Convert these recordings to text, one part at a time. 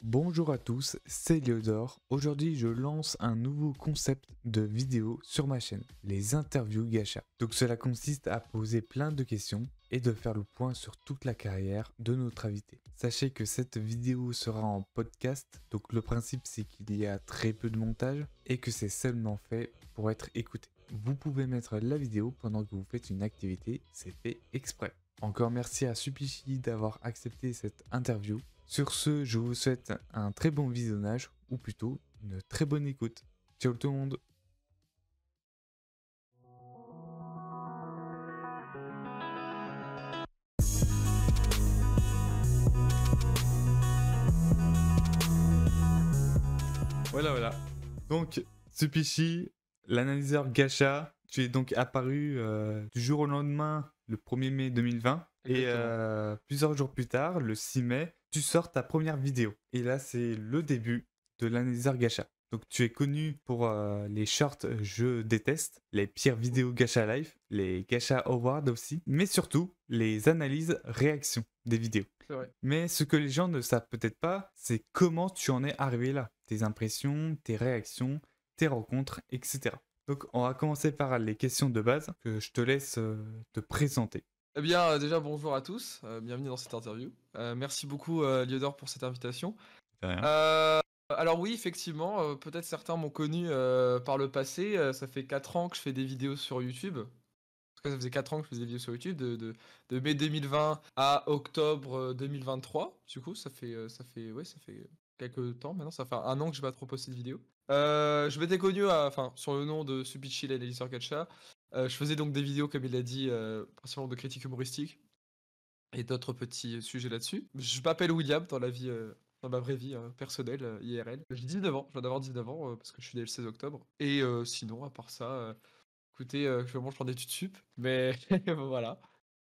Bonjour à tous, c'est Léodore. Aujourd'hui, je lance un nouveau concept de vidéo sur ma chaîne, les interviews gacha. Donc cela consiste à poser plein de questions et de faire le point sur toute la carrière de notre invité. Sachez que cette vidéo sera en podcast, donc le principe c'est qu'il y a très peu de montage et que c'est seulement fait pour être écouté. Vous pouvez mettre la vidéo pendant que vous faites une activité, c'est fait exprès. Encore merci à Supichi d'avoir accepté cette interview. Sur ce, je vous souhaite un très bon visionnage, ou plutôt une très bonne écoute. Ciao tout le monde! Voilà. Donc, Supichi, l'analyseur gacha, tu es donc apparu du jour au lendemain, le 1er mai 2020. Et plusieurs jours plus tard, le 6 mai, tu sors ta première vidéo. Et là, c'est le début de l'analyseur gacha. Donc tu es connu pour les shorts je déteste, les pires vidéos gacha live, les gacha awards aussi, mais surtout les analyses réactions des vidéos. C'est vrai. Mais ce que les gens ne savent peut-être pas, c'est comment tu en es arrivé là. Tes impressions, tes réactions, tes rencontres, etc. Donc on va commencer par les questions de base que je te laisse te présenter. Eh bien, déjà, bonjour à tous, bienvenue dans cette interview. Merci beaucoup, Liodor, pour cette invitation. De rien. Alors oui, effectivement, peut-être certains m'ont connu par le passé. Ça fait 4 ans que je fais des vidéos sur YouTube. En tout cas, ça faisait 4 ans que je faisais des vidéos sur YouTube, de mai 2020 à octobre 2023. Du coup, ça fait quelques temps maintenant. Ça fait un an que je n'ai pas trop posté de vidéos. Je m'étais connu sur le nom de Subichi, l'analyser gacha. Je faisais donc des vidéos, comme il l'a dit, principalement de critiques humoristiques et d'autres petits sujets là-dessus. Je m'appelle William dans la vie, dans ma vraie vie personnelle, IRL. J'ai 19 ans, je viens d'avoir 19 ans parce que je suis né le 16 octobre. Et sinon, à part ça, écoutez, actuellement je suis en études sup, mais voilà.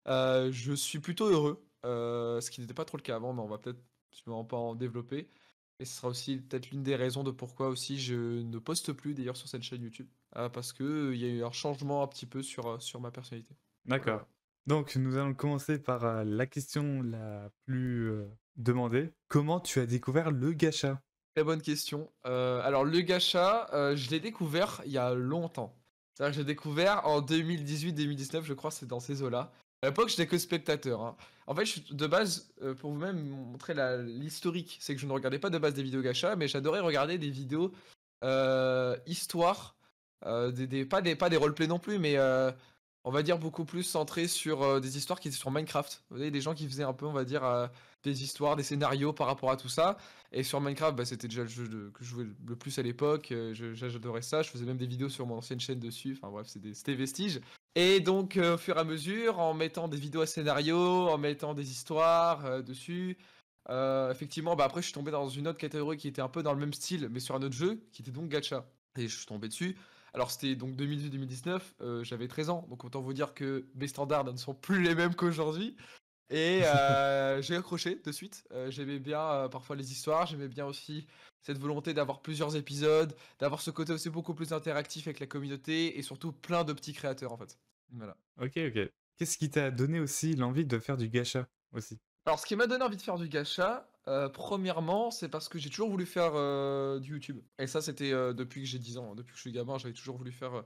Je suis plutôt heureux, ce qui n'était pas trop le cas avant, mais on va peut-être sûrement pas en développer. Et ce sera aussi peut-être l'une des raisons de pourquoi aussi je ne poste plus d'ailleurs sur cette chaîne YouTube. Parce que il y a eu un changement un petit peu sur ma personnalité. D'accord. Voilà. Donc nous allons commencer par la question la plus demandée. Comment tu as découvert le gacha? Très bonne question. Alors le gacha, je l'ai découvert il y a longtemps. C'est-à-dire que j'ai découvert en 2018-2019, je crois, c'est dans ces eaux-là. À l'époque, j'étais que spectateur, hein. En fait, de base, pour vous-même montrer l'historique, c'est que je ne regardais pas de base des vidéos gacha, mais j'adorais regarder des vidéos histoire, pas des roleplay non plus, mais on va dire beaucoup plus centrées sur des histoires qui étaient sur Minecraft. Vous voyez, des gens qui faisaient un peu, on va dire, des histoires, des scénarios par rapport à tout ça. Et sur Minecraft, bah, c'était déjà le jeu que je jouais le plus à l'époque. J'adorais ça. Je faisais même des vidéos sur mon ancienne chaîne dessus. Enfin bref, c'était Vestige. Et donc, au fur et à mesure, en mettant des vidéos à scénario, en mettant des histoires dessus, effectivement, bah, après, je suis tombé dans une autre catégorie qui était un peu dans le même style, mais sur un autre jeu, qui était donc Gacha. Et je suis tombé dessus. Alors, c'était donc 2018-2019, j'avais 13 ans. Donc, autant vous dire que mes standards ne sont plus les mêmes qu'aujourd'hui. Et j'ai accroché de suite. J'aimais bien parfois les histoires, j'aimais bien aussi cette volonté d'avoir plusieurs épisodes, d'avoir ce côté aussi beaucoup plus interactif avec la communauté et surtout plein de petits créateurs en fait. Voilà. Ok. Qu'est-ce qui t'a donné aussi l'envie de faire du gacha aussi? Alors ce qui m'a donné envie de faire du gacha, premièrement, c'est parce que j'ai toujours voulu faire du YouTube. Et ça c'était depuis que j'ai 10 ans, hein. Depuis que je suis gamin, j'avais toujours voulu faire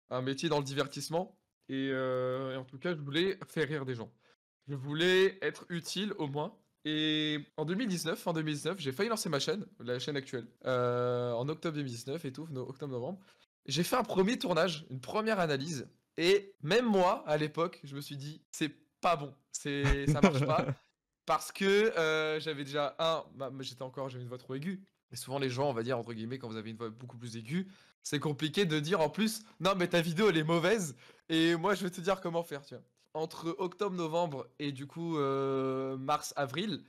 un métier dans le divertissement. Et en tout cas, je voulais faire rire des gens. Je voulais être utile au moins. Et en 2019, j'ai failli lancer ma chaîne, la chaîne actuelle, en octobre 2019 et tout, octobre-novembre. J'ai fait un premier tournage, une première analyse. Et même moi, à l'époque, je me suis dit, c'est pas bon, ça marche pas. Parce que j'avais déjà j'avais une voix trop aiguë. Et souvent les gens, on va dire entre guillemets, quand vous avez une voix beaucoup plus aiguë, c'est compliqué de dire en plus, non mais ta vidéo elle est mauvaise et moi je vais te dire comment faire, tu vois. Entre octobre, novembre et du coup mars, avril,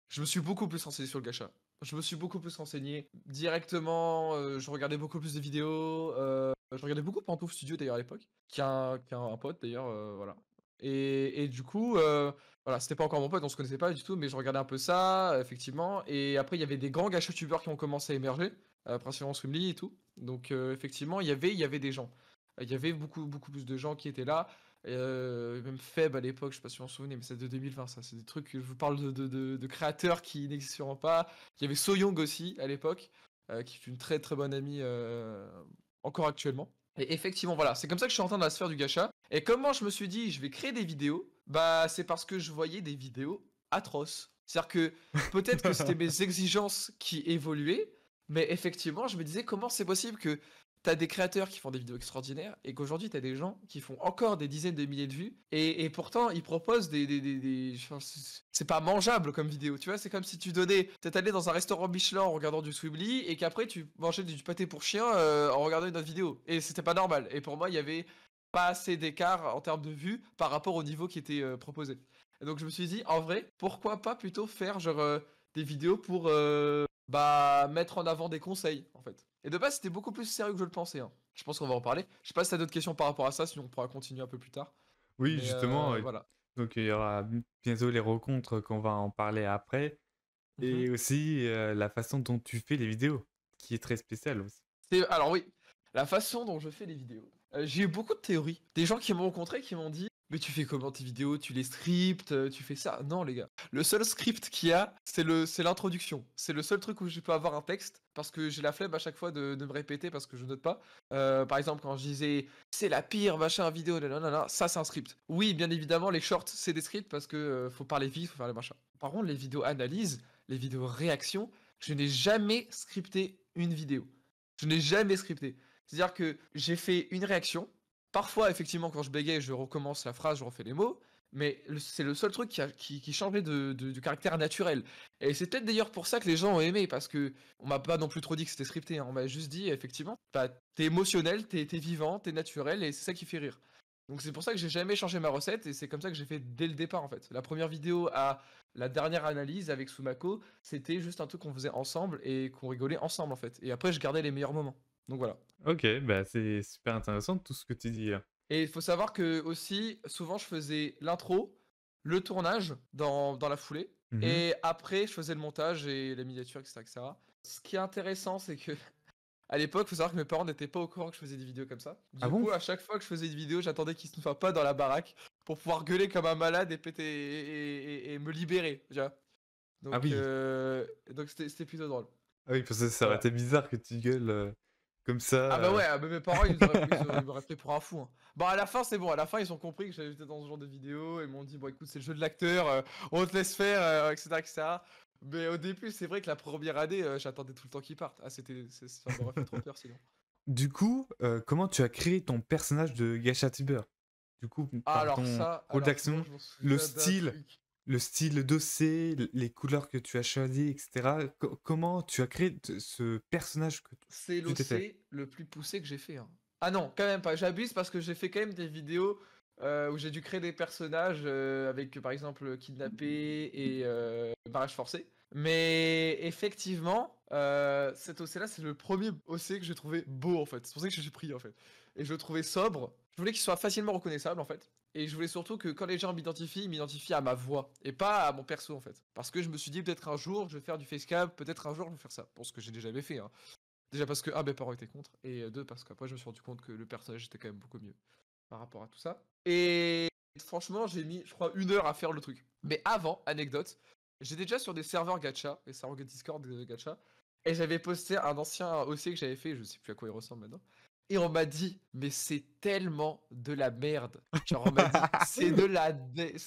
je me suis beaucoup plus renseigné sur le gacha. Je me suis beaucoup plus renseigné directement, je regardais beaucoup plus de vidéos, je regardais beaucoup Pantouf Studio d'ailleurs à l'époque, qui a un pote d'ailleurs, voilà. Et du coup, voilà, c'était pas encore mon pote, on se connaissait pas du tout, mais je regardais un peu ça, effectivement. Et après, il y avait des grands gacha youtubeurs qui ont commencé à émerger, principalement Swimly et tout. Donc, effectivement, il y avait des gens. Il y avait beaucoup plus de gens qui étaient là. même Feb à l'époque, je sais pas si vous vous en souvenez, mais c'est de 2020 ça. C'est des trucs que je vous parle de créateurs qui n'existeront pas. Il y avait Soyoung aussi à l'époque, qui est une très très bonne amie encore actuellement. Et effectivement, voilà, c'est comme ça que je suis entré dans la sphère du gacha. Et comment je me suis dit, je vais créer des vidéos, bah c'est parce que je voyais des vidéos atroces. C'est-à-dire que peut-être que c'était mes exigences qui évoluaient, mais effectivement, je me disais comment c'est possible que t'as des créateurs qui font des vidéos extraordinaires et qu'aujourd'hui t'as des gens qui font encore des dizaines de milliers de vues et pourtant ils proposent enfin, c'est pas mangeable comme vidéo, tu vois, c'est comme si tu donnais, t'es allé dans un restaurant Michelin en regardant du Swibli et qu'après tu mangeais du pâté pour chien en regardant une autre vidéo et c'était pas normal et pour moi il y avait pas assez d'écart en termes de vues par rapport au niveau qui était proposé. Et donc je me suis dit en vrai pourquoi pas plutôt faire genre des vidéos pour bah mettre en avant des conseils en fait. Et de base c'était beaucoup plus sérieux que je le pensais, hein. Je pense qu'on va en parler. Je sais pas si t'as d'autres questions par rapport à ça, sinon on pourra continuer un peu plus tard. Oui, Mais justement, voilà. donc il y aura bientôt les rencontres qu'on va en parler après. Mhm. Et aussi la façon dont tu fais les vidéos, qui est très spéciale aussi. Alors oui, la façon dont je fais les vidéos. J'ai eu beaucoup de théories. Des gens qui m'ont rencontré qui m'ont dit mais tu fais comment tes vidéos? Tu les scripts? Tu fais ça? Non les gars. Le seul script qu'il y a, c'est l'introduction. C'est le seul truc où je peux avoir un texte parce que j'ai la flemme à chaque fois de me répéter parce que je note pas. Par exemple quand je disais c'est la pire machin vidéo, nanana, ça c'est un script. Oui bien évidemment les shorts c'est des scripts parce que faut parler vite, faut faire les machins. Par contre les vidéos analyse, les vidéos réaction, je n'ai jamais scripté une vidéo. Je n'ai jamais scripté. C'est-à-dire que j'ai fait une réaction. Parfois, effectivement, quand je bégaye, je recommence la phrase, je refais les mots. Mais c'est le seul truc qui changeait du caractère naturel. Et c'est peut-être d'ailleurs pour ça que les gens ont aimé, parce que on m'a pas non plus trop dit que c'était scripté, hein. On m'a juste dit, effectivement, bah, t'es émotionnel, t'es vivant, t'es naturel, et c'est ça qui fait rire. Donc c'est pour ça que j'ai jamais changé ma recette, et c'est comme ça que j'ai fait dès le départ, en fait. La première vidéo à la dernière analyse avec Sumako, c'était juste un truc qu'on faisait ensemble et qu'on rigolait ensemble, en fait. Et après, je gardais les meilleurs moments. Donc voilà. Ok, bah c'est super intéressant tout ce que tu dis là. Et il faut savoir que aussi, souvent, je faisais l'intro, le tournage dans la foulée, Mhm. et après, je faisais le montage et la miniature, etc., etc. Ce qui est intéressant, c'est que à l'époque, il faut savoir que mes parents n'étaient pas au courant que je faisais des vidéos comme ça. Ah Du bon? coup, à chaque fois que je faisais une vidéo, j'attendais qu'ils ne soient pas dans la baraque pour pouvoir gueuler comme un malade et péter et me libérer, tu vois. Ah Donc, oui. c'était plutôt drôle. Ah oui, parce que ça aurait Voilà. été bizarre que tu gueules comme ça. Ah bah ouais, ah bah mes parents ils m'auraient pris pour un fou, hein. Bon à la fin c'est bon, à la fin ils ont compris que j'étais dans ce genre de vidéo et m'ont dit bon écoute c'est le jeu de l'acteur, on te laisse faire, etc., etc. Mais au début c'est vrai que la première année j'attendais tout le temps qu'ils partent. Ah ça m'aurait fait trop peur sinon. Du coup, comment tu as créé ton personnage de Gachatuber? Du coup, Ah, par ton rôle alors moi d'action, je m'en le souviens d'un style, truc. le style d'OC, les couleurs que tu as choisies, etc. Comment tu as créé ce personnage que C'est tu t'es fait? l'OC le plus poussé que j'ai fait, hein. Ah non, quand même pas, j'abuse parce que j'ai fait quand même des vidéos où j'ai dû créer des personnages avec par exemple kidnappé et mariage forcé. Mais effectivement, cet OC là c'est le premier OC que j'ai trouvé beau en fait. C'est pour ça que j'ai pris en fait. Et je le trouvais sobre. Je voulais qu'il soit facilement reconnaissable en fait. Et je voulais surtout que quand les gens m'identifient, ils m'identifient à ma voix et pas à mon perso en fait. Parce que je me suis dit peut-être un jour je vais faire du facecam, peut-être un jour je vais faire ça. Pour ce que j'ai déjà jamais fait, hein. Déjà parce que, un, mes parents étaient contre, et deux, parce qu'après je me suis rendu compte que le personnage était quand même beaucoup mieux par rapport à tout ça. Et franchement, j'ai mis, je crois, 1 heure à faire le truc. Mais avant, anecdote, j'étais déjà sur des serveurs gacha, des serveurs Discord de gacha, et j'avais posté un ancien OC que j'avais fait, je sais plus à quoi il ressemble maintenant. Et on m'a dit, mais c'est tellement de la merde. Genre, on m'a dit, c'est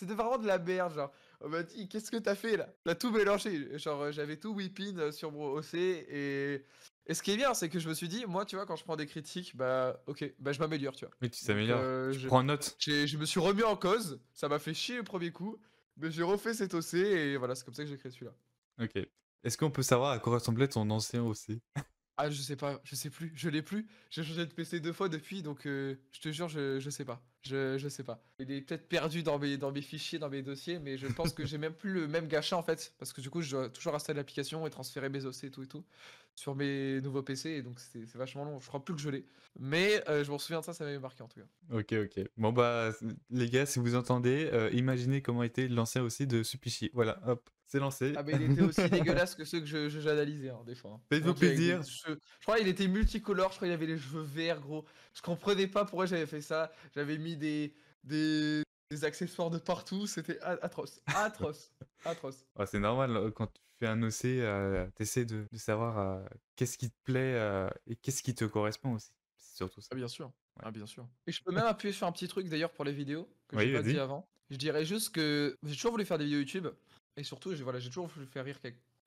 vraiment de la merde. Genre, on m'a dit, qu'est-ce que t'as fait là? T'as tout mélangé. Genre, j'avais tout whipping sur mon OC et ce qui est bien, c'est que je me suis dit, moi, tu vois, quand je prends des critiques, bah, ok, bah, je m'améliore, tu vois. Oui, tu Donc, t'améliores. Tu prends note. je me suis remis en cause. Ça m'a fait chier le premier coup, mais j'ai refait cet OC et voilà, c'est comme ça que j'ai créé celui-là. Ok. Est-ce qu'on peut savoir à quoi ressemblait ton ancien OC? Ah, je sais pas, je sais plus, je l'ai plus. J'ai changé de PC 2 fois depuis, donc je te jure, je sais pas. Je sais pas. Il est peut-être perdu dans mes fichiers, dans mes dossiers, mais je pense que j'ai même plus le même gacha en fait. Parce que du coup, je dois toujours installer l'application et transférer mes OC et tout sur mes nouveaux PC, et donc c'est vachement long. Je crois plus que je l'ai. Mais je m'en souviens de ça, ça m'avait marqué en tout cas. Ok, ok. Bon bah, les gars, si vous entendez, imaginez comment était l'ancien OC de Supichi. Voilà, hop, c'est lancé. Ah, mais il était aussi dégueulasse que ceux que j'analysais, hein, des fois, hein. Faites-vous Mon dieu, avec des plaisir. cheveux. Je crois qu'il était multicolore, je crois qu'il avait les cheveux verts, gros. Je comprenais pas pourquoi j'avais fait ça. J'avais mis des accessoires de partout, c'était atroce, atroce, atroce. Ouais, c'est normal, quand tu fais un OC, tu de savoir, qu'est-ce qui te plaît, et qu'est-ce qui te correspond aussi. C'est surtout ça. Ah bien sûr, Ouais. ah bien sûr. Et je peux même appuyer sur un petit truc d'ailleurs pour les vidéos que j'ai Oui, pas dit vas-y. avant. Je dirais juste que j'ai toujours voulu faire des vidéos YouTube et surtout voilà, j'ai toujours voulu faire rire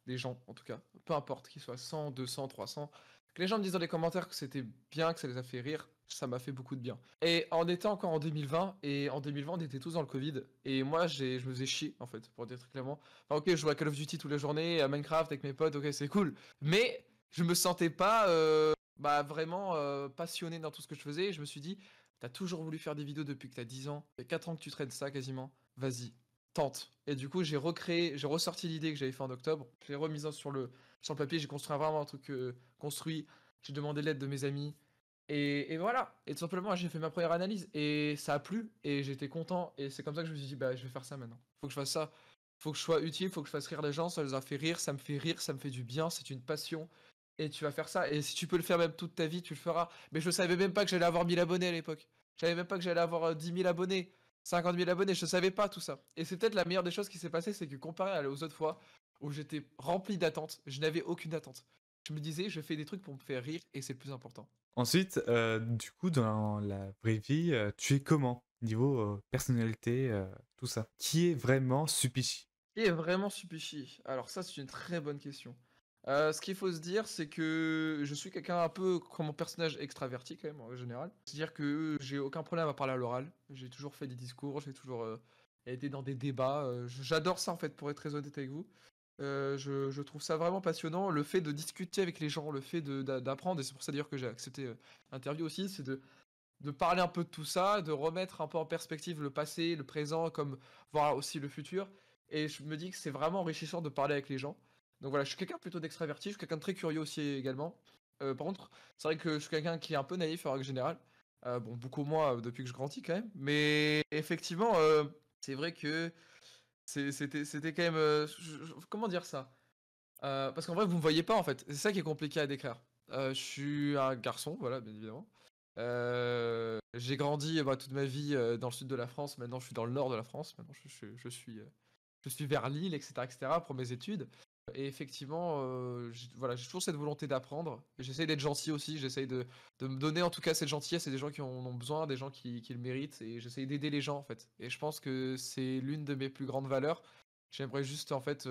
des gens en tout cas, peu importe qu'ils soient 100, 200, 300. Que les gens me disent dans les commentaires que c'était bien, que ça les a fait rire, ça m'a fait beaucoup de bien. Et on était encore en 2020 et en 2020 on était tous dans le Covid et moi je me faisais chier en fait pour dire très clairement. Enfin, ok, je jouais à Call of Duty toutes les journées, à Minecraft avec mes potes, ok c'est cool, mais je me sentais pas bah, vraiment passionné dans tout ce que je faisais. Et je me suis dit, t'as toujours voulu faire des vidéos depuis que t'as 10 ans. Il y a 4 ans que tu traînes ça quasiment. Vas-y, tente. Et du coup, j'ai ressorti l'idée que j'avais fait en octobre. Je l'ai remise sur le papier. J'ai construit vraiment un truc construit. J'ai demandé l'aide de mes amis. Et voilà. Et tout simplement, j'ai fait ma première analyse. Et ça a plu. Et j'étais content. Et c'est comme ça que je me suis dit, bah, je vais faire ça maintenant. Faut que je fasse ça. Faut que je sois utile. Faut que je fasse rire les gens. Ça les a fait rire. Ça me fait rire. Ça me fait du bien. C'est une passion. Et tu vas faire ça. Et si tu peux le faire même toute ta vie, tu le feras. Mais je savais même pas que j'allais avoir 1000 abonnés à l'époque. Je savais même pas que j'allais avoir 10 000 abonnés, 50 000 abonnés. Je savais pas tout ça. Et c'est peut-être la meilleure des choses qui s'est passée, c'est que comparé aux autres fois où j'étais rempli d'attentes, je n'avais aucune attente. Je me disais, je fais des trucs pour me faire rire et c'est le plus important. Ensuite, du coup, dans la vraie vie, tu es comment? Niveau, personnalité, tout ça? Qui est vraiment Supichi? Qui est vraiment Supichi? Alors ça, c'est une très bonne question. Ce qu'il faut se dire, c'est que je suis quelqu'un un peu comme mon personnage extraverti quand même en général. C'est-à-dire que j'ai aucun problème à parler à l'oral. J'ai toujours fait des discours, j'ai toujours été dans des débats. J'adore ça en fait, pour être très honnête avec vous. Je trouve ça vraiment passionnant. Le fait de discuter avec les gens, le fait d'apprendre, et c'est pour ça d'ailleurs que j'ai accepté l'interview aussi, c'est de parler un peu de tout ça, de remettre un peu en perspective le passé, le présent, comme voir aussi le futur. Et je me dis que c'est vraiment enrichissant de parler avec les gens. Donc voilà, je suis quelqu'un plutôt d'extraverti, je suis quelqu'un de très curieux aussi également. Par contre, c'est vrai que je suis quelqu'un qui est un peu naïf en règle générale. Bon, beaucoup moins depuis que je grandis quand même. Mais effectivement, c'est vrai que c'était quand même... comment dire ça? Parce qu'en vrai, vous me voyez pas en fait. C'est ça qui est compliqué à décrire. Je suis un garçon, voilà, bien évidemment. J'ai grandi bah, toute ma vie dans le sud de la France. Maintenant, je suis dans le nord de la France. Maintenant, je suis vers Lille, etc., etc., pour mes études. Et effectivement, voilà, j'ai toujours cette volonté d'apprendre. J'essaye d'être gentil aussi. J'essaye de me donner en tout cas cette gentillesse. C'est des gens qui en ont besoin, des gens qui le méritent. Et j'essaye d'aider les gens en fait. Et je pense que c'est l'une de mes plus grandes valeurs. J'aimerais juste en fait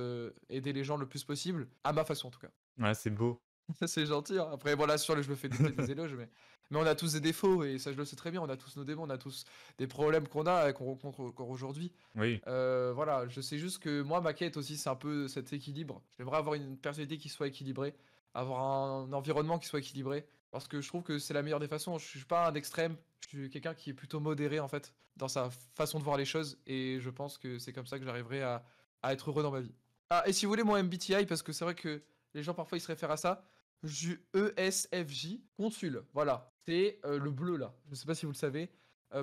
aider les gens le plus possible, à ma façon en tout cas. Ouais, c'est beau. C'est gentil, hein. Après, voilà, sûr, je me fais peut-être des éloges, mais on a tous des défauts, et ça, je le sais très bien. On a tous nos démons, on a tous des problèmes qu'on a et qu'on rencontre encore aujourd'hui. Oui. Voilà, je sais juste que moi, ma quête aussi, c'est un peu cet équilibre. J'aimerais avoir une personnalité qui soit équilibrée, avoir un environnement qui soit équilibré, parce que je trouve que c'est la meilleure des façons. Je suis pas un extrême, je suis quelqu'un qui est plutôt modéré, en fait, dans sa façon de voir les choses, et je pense que c'est comme ça que j'arriverai à être heureux dans ma vie. Ah, et si vous voulez mon MBTI, parce que c'est vrai que les gens parfois ils se réfèrent à ça, ESFJ, consul, voilà. C'est le bleu là. Je ne sais pas si vous le savez.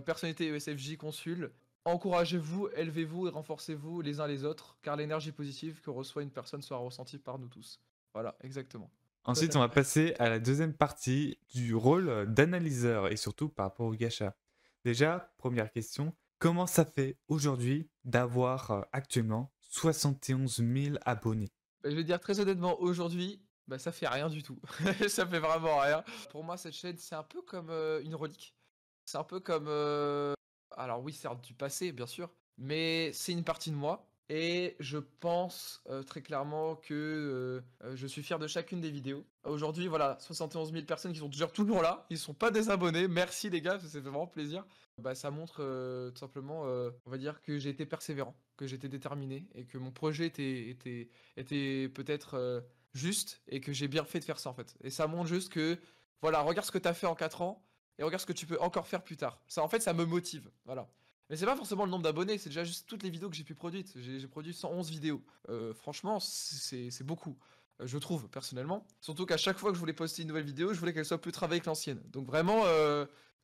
Personnalité ESFJ, consul. Encouragez-vous, élevez-vous et renforcez-vous les uns les autres, car l'énergie positive que reçoit une personne sera ressentie par nous tous. Voilà, exactement. Ensuite, on va passer à la deuxième partie du rôle d'analyseur et surtout par rapport au gacha. Déjà, première question, comment ça fait aujourd'hui d'avoir actuellement 71 000 abonnés? Bah, je vais dire très honnêtement, aujourd'hui, bah, ça fait rien du tout. Ça fait vraiment rien. Pour moi, cette chaîne, c'est un peu comme une relique. C'est un peu comme... Alors oui, c'est du passé, bien sûr, mais c'est une partie de moi. Et je pense très clairement que je suis fier de chacune des vidéos. Aujourd'hui, voilà, 71 000 personnes qui sont toujours là. Ils sont pas désabonnés. Merci les gars, ça fait vraiment plaisir. Bah, ça montre tout simplement, on va dire que j'ai été persévérant, que j'étais déterminé et que mon projet était peut-être juste et que j'ai bien fait de faire ça en fait. Et ça montre juste que, voilà, regarde ce que tu as fait en 4 ans et regarde ce que tu peux encore faire plus tard. Ça, en fait, ça me motive, voilà. Mais c'est pas forcément le nombre d'abonnés, c'est déjà juste toutes les vidéos que j'ai pu produire. J'ai produit 111 vidéos. Franchement, c'est beaucoup, je trouve, personnellement. Surtout qu'à chaque fois que je voulais poster une nouvelle vidéo, je voulais qu'elle soit plus travaillée que l'ancienne. Donc vraiment,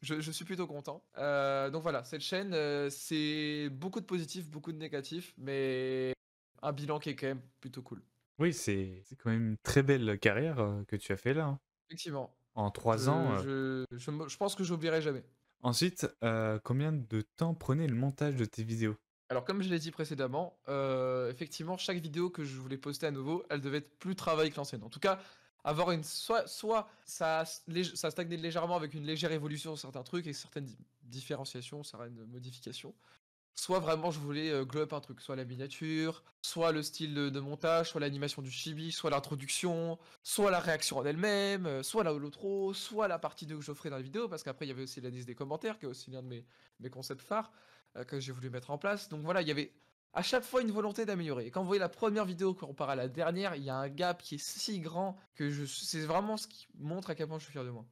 je suis plutôt content. Donc voilà, cette chaîne, c'est beaucoup de positifs, beaucoup de négatifs, mais un bilan qui est quand même plutôt cool. Oui, c'est quand même une très belle carrière que tu as fait là, hein. Effectivement. En 3 ans, Je pense que j'oublierai jamais. Ensuite, combien de temps prenait le montage de tes vidéos? Alors comme je l'ai dit précédemment, effectivement chaque vidéo que je voulais poster à nouveau, elle devait être plus travaillée que l'ancienne. En tout cas, avoir une soit ça stagnait légèrement avec une légère évolution sur certains trucs et certaines différenciations, certaines modifications. Soit vraiment je voulais glow up un truc, soit la miniature, soit le style de montage, soit l'animation du chibi, soit l'introduction, soit la réaction en elle-même, soit l'outro, soit la partie 2 que je ferai dans la vidéo, parce qu'après il y avait aussi l'analyse des commentaires, qui est aussi l'un de mes concepts phares que j'ai voulu mettre en place. Donc voilà, il y avait à chaque fois une volonté d'améliorer. Et quand vous voyez la première vidéo comparée à la dernière, il y a un gap qui est si grand que c'est vraiment ce qui montre à quel point je suis fier de moi.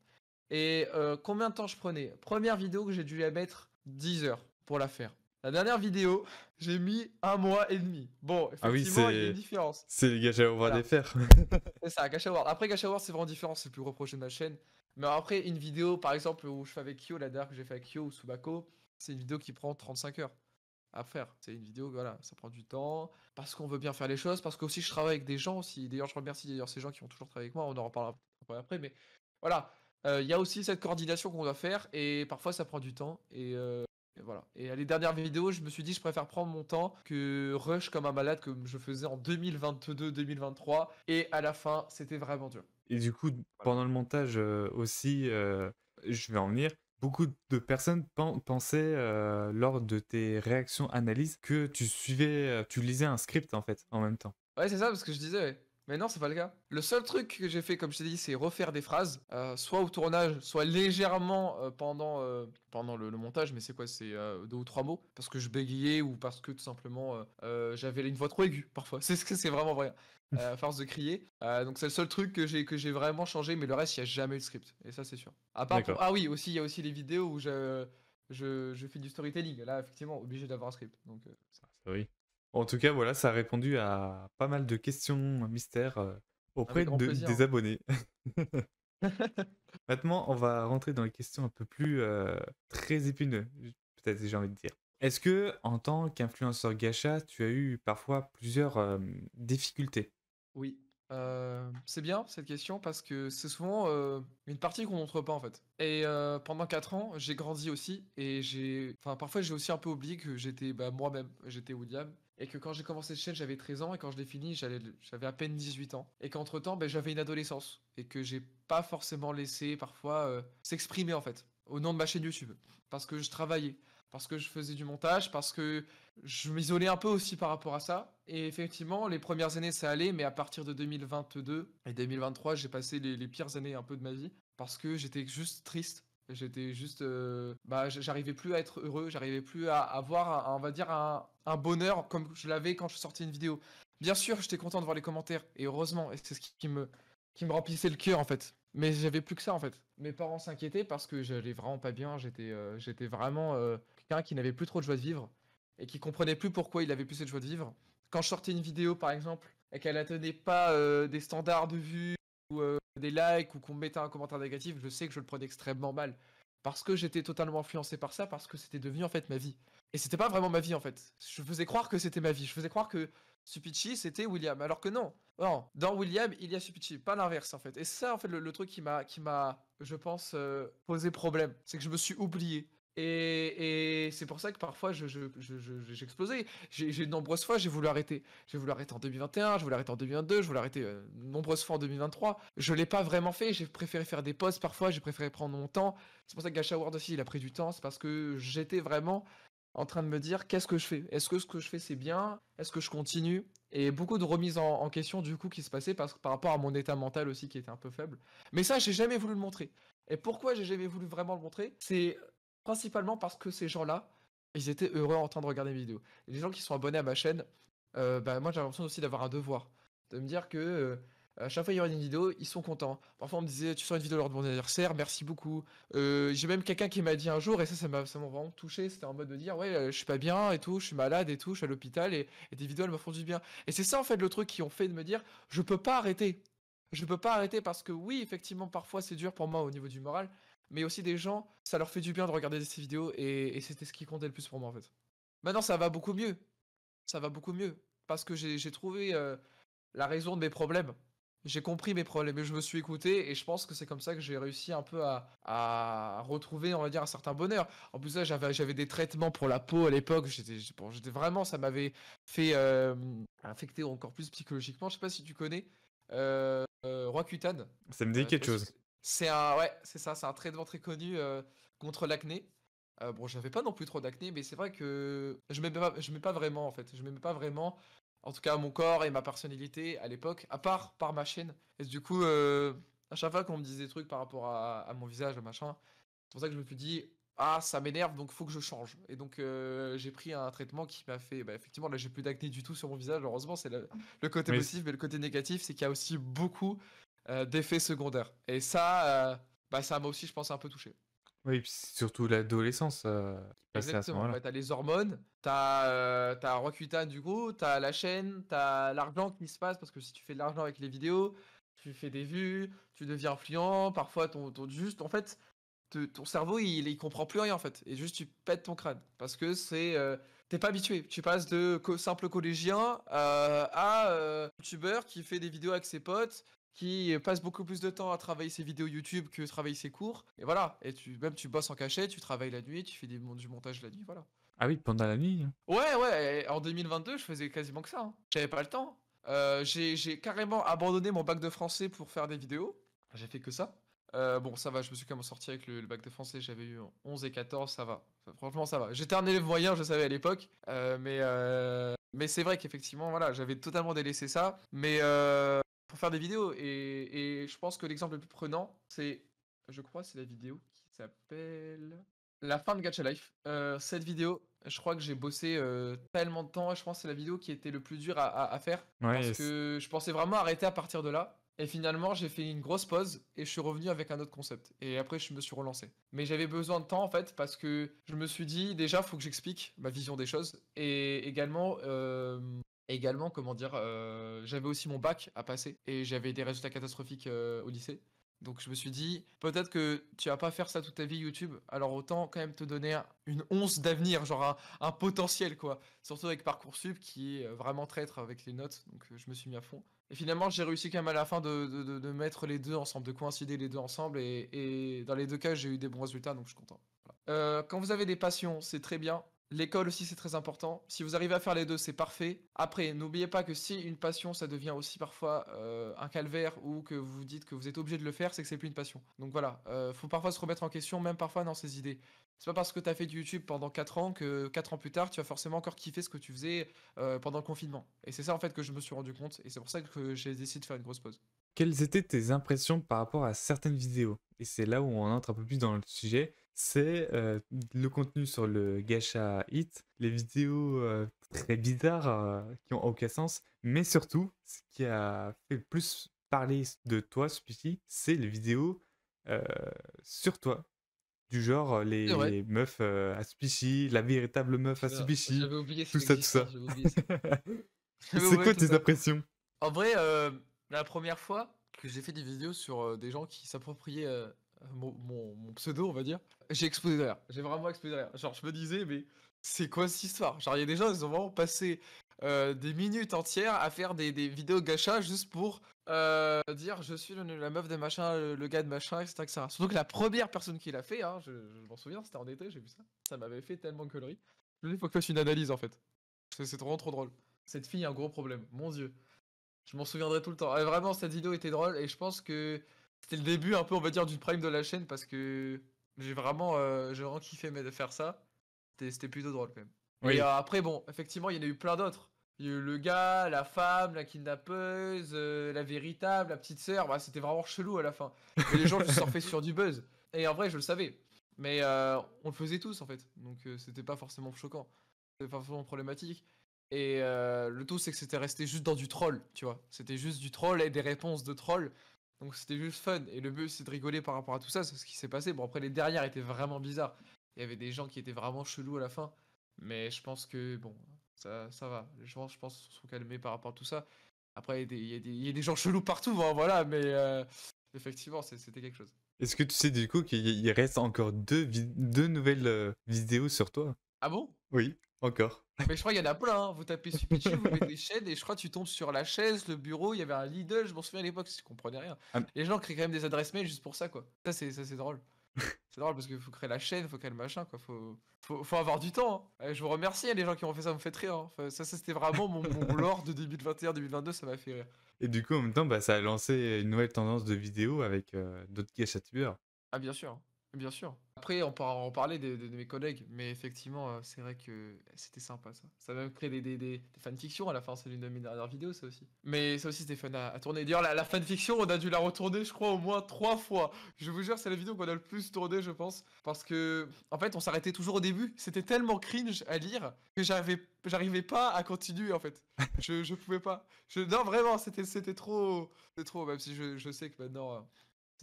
Et combien de temps je prenais? Première vidéo que j'ai dû la mettre 10 heures pour la faire. La dernière vidéo, j'ai mis 1 mois et demi. Bon, Ah oui, effectivement, il y a une différence. c'est les gâchis à voir Voilà, des fers. c'est ça, Gacha World. Après, Gacha World, c'est vraiment différent, c'est le plus gros projet de ma chaîne. Mais après, une vidéo, par exemple, où je fais avec Kyo, la dernière que j'ai fait avec Kyo ou Subako, c'est une vidéo qui prend 35 heures à faire. C'est une vidéo, voilà, ça prend du temps, parce qu'on veut bien faire les choses, parce que aussi je travaille avec des gens aussi. D'ailleurs, je remercie d'ailleurs ces gens qui ont toujours travaillé avec moi, on en reparlera après, mais voilà. Il y a aussi cette coordination qu'on doit faire, et parfois ça prend du temps, et voilà. Et à les dernières vidéos, je me suis dit, je préfère prendre mon temps que rush comme un malade, comme je faisais en 2022-2023, et à la fin, c'était vraiment dur. Et du coup, Voilà. pendant le montage aussi, je vais en venir, beaucoup de personnes pensaient lors de tes réactions analyses que tu suivais, tu lisais un script en fait, en même temps. Ouais, c'est ça, parce que je disais, ouais. Mais non, c'est pas le cas. Le seul truc que j'ai fait, comme je t'ai dit, c'est refaire des phrases, soit au tournage, soit légèrement pendant le montage, mais c'est quoi? C'est 2 ou 3 mots, parce que je bégayais ou parce que tout simplement j'avais une voix trop aiguë parfois. C'est ce que c'est vraiment vrai. À force de crier. Donc c'est le seul truc que j'ai vraiment changé, mais le reste, il n'y a jamais eu de script. Et ça, c'est sûr. À part pour. D'accord. Ah oui, aussi, il y a aussi les vidéos où je fais du storytelling. Là, effectivement, obligé d'avoir un script. Donc, Ah oui. En tout cas, voilà, ça a répondu à pas mal de questions mystères auprès avec grand plaisir, des hein. abonnés. Maintenant, on va rentrer dans les questions un peu plus très épineuses, peut-être j'ai envie de dire. Est-ce que, en tant qu'influenceur gacha, tu as eu parfois plusieurs difficultés? Oui, c'est bien cette question parce que c'est souvent, une partie qu'on montre pas en fait et pendant 4 ans, j'ai grandi aussi et parfois j'ai aussi un peu oublié que j'étais, bah, moi-même, j'étais William et que quand j'ai commencé cette chaîne, j'avais 13 ans et quand je l'ai fini, j'avais à peine 18 ans et qu'entre temps, beh, j'avais une adolescence et que j'ai pas forcément laissé parfois, s'exprimer en fait, au nom de ma chaîne YouTube. Parce que je travaillais, parce que je faisais du montage, parce que je m'isolais un peu aussi par rapport à ça. Et effectivement, les premières années, ça allait, mais à partir de 2022 et 2023, j'ai passé les pires années un peu de ma vie parce que j'étais juste triste. J'étais juste. Bah, j'arrivais plus à être heureux, j'arrivais plus à avoir, on va dire, un bonheur comme je l'avais quand je sortais une vidéo. Bien sûr, j'étais content de voir les commentaires, et heureusement, et c'est ce qui me remplissait le cœur en fait. Mais j'avais plus que ça en fait. Mes parents s'inquiétaient parce que j'allais vraiment pas bien, j'étais vraiment quelqu'un qui n'avait plus trop de joie de vivre et qui comprenait plus pourquoi il avait plus cette joie de vivre. Quand je sortais une vidéo par exemple et qu'elle n'atteignait pas des standards de vues ou des likes ou qu'on me mettait un commentaire négatif, je sais que je le prenais extrêmement mal parce que j'étais totalement influencé par ça, parce que c'était devenu en fait ma vie. Et c'était pas vraiment ma vie en fait. Je faisais croire que c'était ma vie. Je faisais croire que Supichi c'était William, alors que non. Non, dans William il y a Supichi, pas l'inverse en fait. Et c'est ça en fait le truc qui m'a, je pense, posé problème, c'est que je me suis oublié. Et c'est pour ça que parfois j'ai explosé. J'ai de nombreuses fois j'ai voulu arrêter. J'ai voulu arrêter en 2021, je voulais arrêter en 2022, je voulais arrêter nombreuses fois en 2023. Je l'ai pas vraiment fait, j'ai préféré faire des pauses parfois, j'ai préféré prendre mon temps. C'est pour ça que Gacha World aussi il a pris du temps, c'est parce que j'étais vraiment en train de me dire qu'est-ce que je fais? Est-ce que ce que je fais c'est bien? Est-ce que je continue? Et beaucoup de remises en question du coup qui se passaient par rapport à mon état mental aussi qui était un peu faible. Mais ça j'ai jamais voulu le montrer. Et pourquoi j'ai jamais voulu vraiment le montrer? C'est principalement parce que ces gens-là, ils étaient heureux en train de regarder mes vidéos. Et les gens qui sont abonnés à ma chaîne, bah, moi j'ai l'impression aussi d'avoir un devoir. De me dire que à chaque fois il y aura une vidéo, ils sont contents. Parfois on me disait, tu sors une vidéo lors de mon anniversaire, merci beaucoup. J'ai même quelqu'un qui m'a dit un jour, et ça m'a vraiment touché, c'était en mode de dire, ouais, je suis pas bien et tout, je suis malade et tout, je suis à l'hôpital, et tes vidéos elles me font du bien. Et c'est ça en fait le truc qui ont fait de me dire, je peux pas arrêter. Je peux pas arrêter parce que oui, effectivement, parfois c'est dur pour moi au niveau du moral, mais aussi des gens, ça leur fait du bien de regarder ces vidéos, et c'était ce qui comptait le plus pour moi en fait. Maintenant ça va beaucoup mieux, ça va beaucoup mieux, parce que j'ai trouvé la raison de mes problèmes. J'ai compris mes problèmes et je me suis écouté et je pense que c'est comme ça que j'ai réussi un peu à retrouver, on va dire, un certain bonheur. En plus, là, j'avais des traitements pour la peau à l'époque. J'étais vraiment, ça m'avait fait affecter encore plus psychologiquement. Je sais pas si tu connais Roaccutane. Ça me dit Je sais quelque pas si chose. c'est un, ouais, c'est ça, c'est un traitement très connu contre l'acné. Bon, j'avais pas non plus trop d'acné, mais c'est vrai que je m'aimais pas vraiment en fait. Je m'aimais pas vraiment, en tout cas mon corps et ma personnalité à l'époque, à part par ma chaîne. Et du coup, à chaque fois qu'on me disait des trucs par rapport à mon visage, machin, c'est pour ça que je me suis dit, ah, ça m'énerve, donc faut que je change. Et donc, j'ai pris un traitement qui m'a fait, bah, effectivement, là, j'ai plus d'acné du tout sur mon visage. Heureusement, c'est le côté Oui, positif, mais le côté négatif, c'est qu'il y a aussi beaucoup d'effets secondaires. Et ça, bah, ça m'a aussi, je pense, un peu touché. oui, puis c'est surtout l'adolescence qui passait à ce Exactement. moment-là. Bah, t'as les hormones, t'as Roaccutane du coup, t'as la chaîne, t'as l'argent qui se passe parce que si tu fais de l'argent avec les vidéos, tu fais des vues, tu deviens influent, parfois juste en fait ton cerveau il comprend plus rien en fait et juste tu pètes ton crâne parce que t'es pas habitué. Tu passes de simple collégien à youtubeur qui fait des vidéos avec ses potes qui passe beaucoup plus de temps à travailler ses vidéos YouTube que travailler ses cours. Et voilà. Et tu bosses en cachette, tu travailles la nuit, tu fais du montage la nuit, voilà. Ah oui, pendant la nuit, hein. Ouais, ouais, et en 2022, je faisais quasiment que ça, hein. J'avais pas le temps. J'ai carrément abandonné mon bac de français pour faire des vidéos. J'ai fait que ça. Bon, ça va, je me suis quand même sorti avec le bac de français, j'avais eu 11 et 14, ça va. Franchement, ça va. J'étais un élève moyen, je savais à l'époque. Mais c'est vrai qu'effectivement, voilà, j'avais totalement délaissé ça. Mais pour faire des vidéos, et je pense que l'exemple le plus prenant, je crois, c'est la vidéo qui s'appelle La fin de Gacha Life. Cette vidéo, je crois que j'ai bossé tellement de temps, et je pense que c'est la vidéo qui était le plus dur à faire. Ouais, Parce que je pensais vraiment arrêter à partir de là. Et finalement, j'ai fait une grosse pause et je suis revenu avec un autre concept. Et après, je me suis relancé. Mais j'avais besoin de temps en fait parce que je me suis dit déjà, faut que j'explique ma vision des choses. Et également, comment dire, j'avais aussi mon bac à passer et j'avais des résultats catastrophiques au lycée. Donc je me suis dit, peut-être que tu vas pas faire ça toute ta vie YouTube, alors autant quand même te donner une once d'avenir, genre un potentiel quoi. Surtout avec Parcoursup qui est vraiment traître avec les notes, donc je me suis mis à fond. Et finalement j'ai réussi quand même à la fin de mettre les deux ensemble, de coïncider les deux ensemble, et dans les deux cas j'ai eu des bons résultats, donc je suis content. Voilà. Quand vous avez des passions, c'est très bien. L'école aussi, c'est très important. Si vous arrivez à faire les deux, c'est parfait. Après, n'oubliez pas que si une passion, ça devient aussi parfois un calvaire ou que vous dites que vous êtes obligé de le faire, c'est que c'est plus une passion. Donc voilà, faut parfois se remettre en question, même parfois dans ses idées. C'est pas parce que tu as fait du YouTube pendant 4 ans que 4 ans plus tard, tu vas forcément encore kiffer ce que tu faisais pendant le confinement. Et c'est ça en fait que je me suis rendu compte et c'est pour ça que j'ai décidé de faire une grosse pause. quelles étaient tes impressions par rapport à certaines vidéos? Et c'est là où on entre un peu plus dans le sujet. C'est le contenu sur le Gacha Hit, les vidéos très bizarres qui ont aucun sens, mais surtout, ce qui a fait le plus parler de toi, Spucky, c'est les vidéos euh, sur toi. Du genre C'est vrai. les meufs à Spucky, la véritable meuf à Putain, Spucky, j'avais oublié tout cette ça, tout ça. existence, j'avais oublié ça. J'avais C'est oublié quoi tout tes ça. impressions? En vrai, la première fois que j'ai fait des vidéos sur des gens qui s'appropriaient mon pseudo, on va dire, j'ai explosé de rire. J'ai vraiment explosé de rire. Genre, je me disais, mais c'est quoi cette histoire? Genre, il y a des gens, ils ont vraiment passé des minutes entières à faire des vidéos gacha juste pour dire je suis la meuf de machin, le gars de machin, etc., etc. Surtout que la première personne qui l'a fait, hein, je m'en souviens, c'était en été, j'ai vu ça. Ça m'avait fait tellement de conneries. Je me dis, faut que je fasse une analyse en fait. C'est vraiment trop drôle. Cette fille a un gros problème, mon dieu. Je m'en souviendrai tout le temps. Vraiment, cette vidéo était drôle et je pense que c'était le début un peu, on va dire, d'une prime de la chaîne parce que j'ai vraiment kiffé de faire ça. C'était plutôt drôle quand même. Et Oui, après, bon, effectivement, il y en a eu plein d'autres. Il y a eu le gars, la femme, la kidnappeuse, la véritable, la petite sœur. Bah, c'était vraiment chelou à la fin. Mais les gens juste surfaient sur du buzz. Et en vrai, je le savais. Mais on le faisait tous en fait. Donc c'était pas forcément choquant. C'était pas forcément problématique. Et le tout, c'est que c'était resté juste dans du troll, tu vois. C'était juste du troll et des réponses de troll. Donc c'était juste fun. Et le but, c'est de rigoler par rapport à tout ça. C'est ce qui s'est passé. Bon, après, les derrière étaient vraiment bizarres. Il y avait des gens qui étaient vraiment chelous à la fin. Mais je pense que, bon, ça va. Les gens, je pense, se sont calmés par rapport à tout ça. Après, il y a des gens chelous partout, hein, voilà. Mais effectivement, c'était quelque chose. est-ce que tu sais du coup qu'il reste encore deux nouvelles vidéos sur toi? Ah bon? Oui. Encore. Mais je crois qu'il y en a plein, hein. Vous tapez Supichu, vous mettez chaîne et je crois que tu tombes sur la chaise, le bureau, il y avait un Lidl, je m'en souviens à l'époque, je comprenais rien. Ah, Les gens créent quand même des adresses mail juste pour ça, quoi. Ça c'est drôle. C'est drôle parce qu'il faut créer la chaîne, faut créer le machin, quoi. Faut avoir du temps, hein. Je vous remercie, hein, les gens qui ont fait ça, me fait rire, hein. Enfin, ça c'était vraiment mon lore de 2021-2022, ça m'a fait rire. et du coup, en même temps, bah, ça a lancé une nouvelle tendance de vidéo avec d'autres gachatubeurs. Ah bien sûr, bien sûr. Après, on pourra en parler de mes collègues, mais effectivement, c'est vrai que c'était sympa ça. Ça a même créé des fanfictions à la fin, c'est l'une de mes dernières vidéos, ça aussi. Mais ça aussi, c'était fun à tourner. D'ailleurs, la fanfiction, on a dû la retourner, je crois, au moins 3 fois. Je vous jure, c'est la vidéo qu'on a le plus tournée, je pense. Parce que, en fait, on s'arrêtait toujours au début. C'était tellement cringe à lire que j'arrivais pas à continuer, en fait. Je pouvais pas. Non, vraiment, c'était trop. C'était trop, même si je sais que maintenant,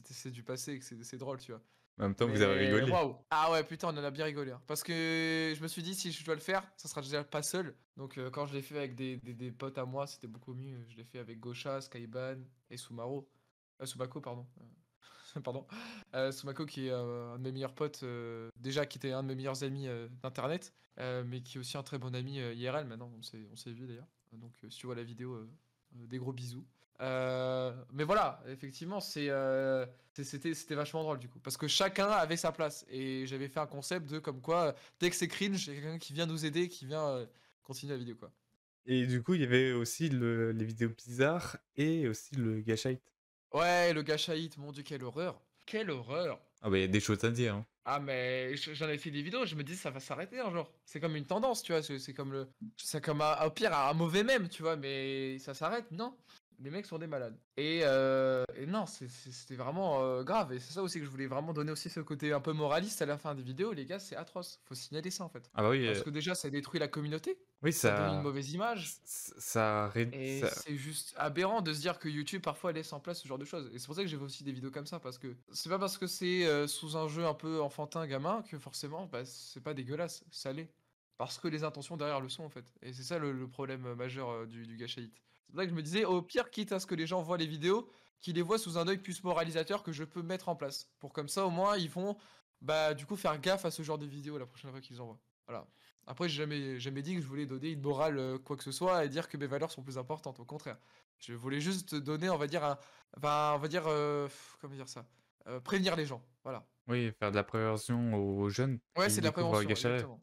c'est du passé et que c'est drôle, tu vois. En même temps, vous avez Mais rigolé. waouh! Ah ouais, putain, on en a bien rigolé, hein. Parce que je me suis dit, si je dois le faire, ça sera déjà pas seul. Donc, quand je l'ai fait avec des potes à moi, c'était beaucoup mieux. Je l'ai fait avec Gaucha, Skyban et Sumaro. Sumako, pardon. Pardon. Sumako, qui est un de mes meilleurs potes, déjà qui était un de mes meilleurs amis d'internet, mais qui est aussi un très bon ami IRL maintenant. On s'est vu d'ailleurs. Donc, si tu vois la vidéo, des gros bisous. Mais voilà, effectivement, c'était vachement drôle du coup. Parce que chacun avait sa place. Et j'avais fait un concept de comme quoi, dès que c'est cringe, il y a quelqu'un qui vient nous aider, qui vient continuer la vidéo, quoi. Et du coup, il y avait aussi les vidéos bizarres et aussi le gâchette. Ouais, le gâchahit, mon dieu, quelle horreur! Quelle horreur! Ah bah, il y a des choses à dire, hein. Ah, mais j'en ai fait des vidéos, je me dis, ça va s'arrêter un jour. C'est comme une tendance, tu vois. C'est comme c'est comme au pire, un mauvais mème, tu vois, mais ça s'arrête, non. Les mecs sont des malades. Et non, c'était vraiment grave. Et c'est ça aussi que je voulais vraiment donner aussi ce côté un peu moraliste à la fin des vidéos. Les gars, c'est atroce. Faut signaler ça en fait. Ah bah oui, Parce que déjà, ça détruit la communauté. oui, Ça donne une mauvaise image. Et ça... c'est juste aberrant de se dire que YouTube parfois laisse en place ce genre de choses. Et c'est pour ça que j'ai fait aussi des vidéos comme ça. Parce que c'est pas parce que c'est sous un jeu un peu enfantin gamin que forcément bah, c'est pas dégueulasse. Ça l'est. Parce que les intentions derrière le sont en fait. Et c'est ça le problème majeur du gâchis. C'est pour ça que je me disais, au pire, quitte à ce que les gens voient les vidéos, qu'ils les voient sous un œil plus moralisateur que je peux mettre en place. Pour comme ça, au moins, ils vont bah du coup faire gaffe à ce genre de vidéos la prochaine fois qu'ils en voient. Voilà. Après, j'ai jamais dit que je voulais donner une morale quoi que ce soit et dire que mes valeurs sont plus importantes. Au contraire. Je voulais juste donner, on va dire, on va dire, comment dire ça prévenir les gens. Voilà. Oui, faire de la prévention aux jeunes Ouais, qui c'est de la découvrent prévention, Gacha Life. exactement.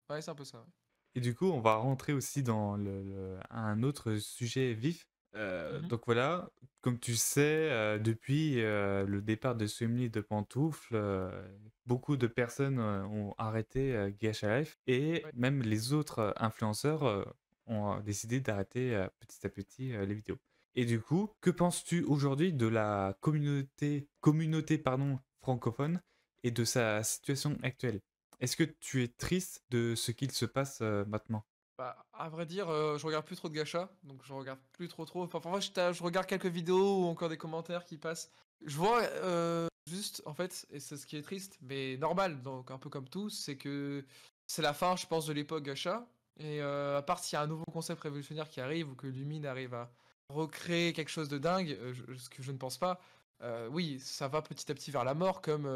Ouais, c'est un peu ça. Ouais. Et du coup, on va rentrer aussi dans un autre sujet vif. Mhm. Donc voilà, comme tu sais, depuis le départ de Swimly de Pantoufle, beaucoup de personnes ont arrêté Gacha Life et Ouais. même les autres influenceurs ont décidé d'arrêter petit à petit les vidéos. Et du coup, que penses-tu aujourd'hui de la communauté pardon, francophone et de sa situation actuelle? Est-ce que tu es triste de ce qu'il se passe maintenant? Bah, à vrai dire, je regarde plus trop de gacha, donc je regarde plus trop. Enfin, parfois, je regarde quelques vidéos ou encore des commentaires qui passent. Je vois juste, en fait, et c'est ce qui est triste, mais normal, donc un peu comme tout, c'est que c'est la fin, je pense, de l'époque gacha. Et à part s'il y a un nouveau concept révolutionnaire qui arrive ou que Lumine arrive à recréer quelque chose de dingue, ce que je ne pense pas. Oui, ça va petit à petit vers la mort, comme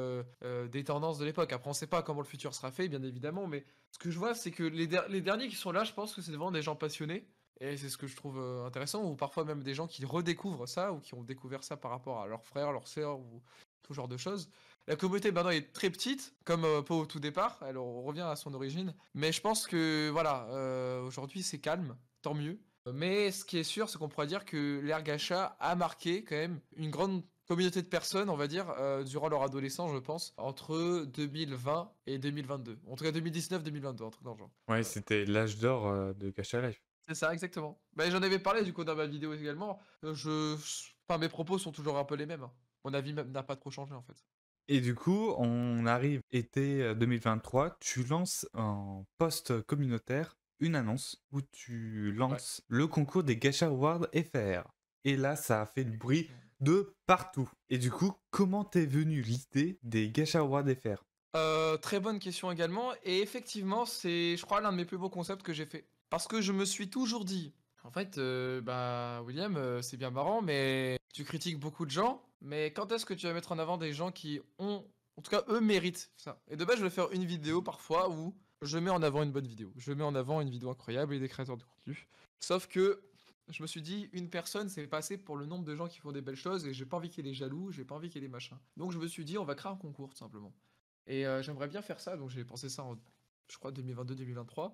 des tendances de l'époque. Après, on sait pas comment le futur sera fait, bien évidemment, mais ce que je vois, c'est que les derniers qui sont là, je pense que c'est vraiment des gens passionnés. Et c'est ce que je trouve intéressant, ou parfois même des gens qui redécouvrent ça, ou qui ont découvert ça par rapport à leurs frères, leurs sœurs, ou tout genre de choses. La communauté maintenant est très petite, comme pas au tout départ, alors on revient à son origine. Mais je pense que voilà, aujourd'hui c'est calme, tant mieux. Mais ce qui est sûr, c'est qu'on pourrait dire que l'ère gacha a marqué quand même une grande communauté de personnes, on va dire, durant leur adolescence, je pense, entre 2020 et 2022. En tout cas 2019-2022, un truc dans le genre. Ouais, c'était l'âge d'or de Gacha Life. C'est ça, exactement. Bah, j'en avais parlé du coup dans ma vidéo également. Enfin, mes propos sont toujours un peu les mêmes, hein. Mon avis même n'a pas trop changé en fait. Et du coup, on arrive été 2023, tu lances en post communautaire une annonce où tu Ouais. lances le concours des Gacha Awards FR. Et là, ça a fait le bruit de partout. Et du coup, comment t'es venue l'idée des Gacha Awards FR? Très bonne question également. Et effectivement, c'est, je crois, l'un de mes plus beaux concepts que j'ai fait. Parce que je me suis toujours dit, en fait, bah, William, c'est bien marrant, mais tu critiques beaucoup de gens. Mais quand est-ce que tu vas mettre en avant des gens qui ont, en tout cas, eux méritent ça? Et de base, je vais faire une vidéo parfois où je mets en avant une bonne vidéo. Je mets en avant une vidéo incroyable et des créateurs de contenu. Sauf que je me suis dit, une personne, c'est pas assez pour le nombre de gens qui font des belles choses et j'ai pas envie qu'il y ait des jaloux, j'ai pas envie qu'il y ait des machins. Donc je me suis dit, on va créer un concours tout simplement. Et j'aimerais bien faire ça, donc j'ai pensé ça en, je crois, 2022-2023.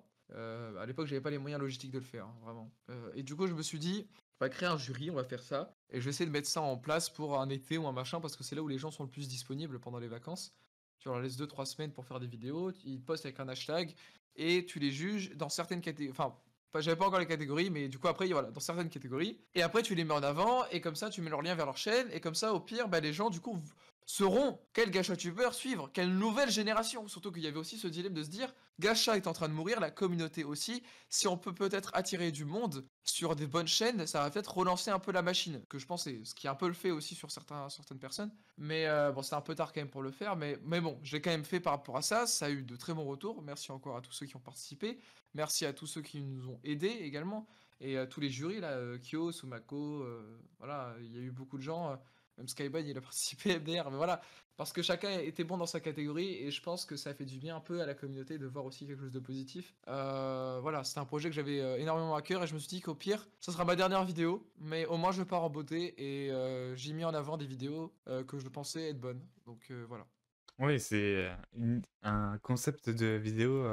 À l'époque, j'avais pas les moyens logistiques de le faire, hein, vraiment. Et du coup, je me suis dit, on va créer un jury, on va faire ça. Et je vais essayer de mettre ça en place pour un été ou un machin, parce que c'est là où les gens sont le plus disponibles pendant les vacances. Tu leur laisses 2-3 semaines pour faire des vidéos, ils postent avec un hashtag, et tu les juges dans certaines catégories. Enfin, j'avais pas encore les catégories, mais du coup, après, voilà, dans certaines catégories. Et après, tu les mets en avant, et comme ça, tu mets leur lien vers leur chaîne, et comme ça, au pire, bah, les gens, du coup, sauront quel gacha tubeur suivre, quelle nouvelle génération. Surtout qu'il y avait aussi ce dilemme de se dire, gacha est en train de mourir, la communauté aussi. Si on peut peut-être attirer du monde sur des bonnes chaînes, ça va peut-être relancer un peu la machine. Que je pense c'est ce qui est un peu le fait aussi sur certaines personnes. Mais bon, c'est un peu tard quand même pour le faire. Mais bon, j'ai quand même fait par rapport à ça. Ça a eu de très bons retours. Merci encore à tous ceux qui ont participé. Merci à tous ceux qui nous ont aidés également. Et à tous les jurys, là, Kyo, Sumako, voilà, il y a eu beaucoup de gens. Même Skyban, il a participé MDR, mais voilà. Parce que chacun était bon dans sa catégorie et je pense que ça fait du bien un peu à la communauté de voir aussi quelque chose de positif. Voilà, c'était un projet que j'avais énormément à cœur et je me suis dit qu'au pire, ça sera ma dernière vidéo, mais au moins je pars en beauté et j'ai mis en avant des vidéos que je pensais être bonnes. Donc voilà. Oui, c'est un concept de vidéo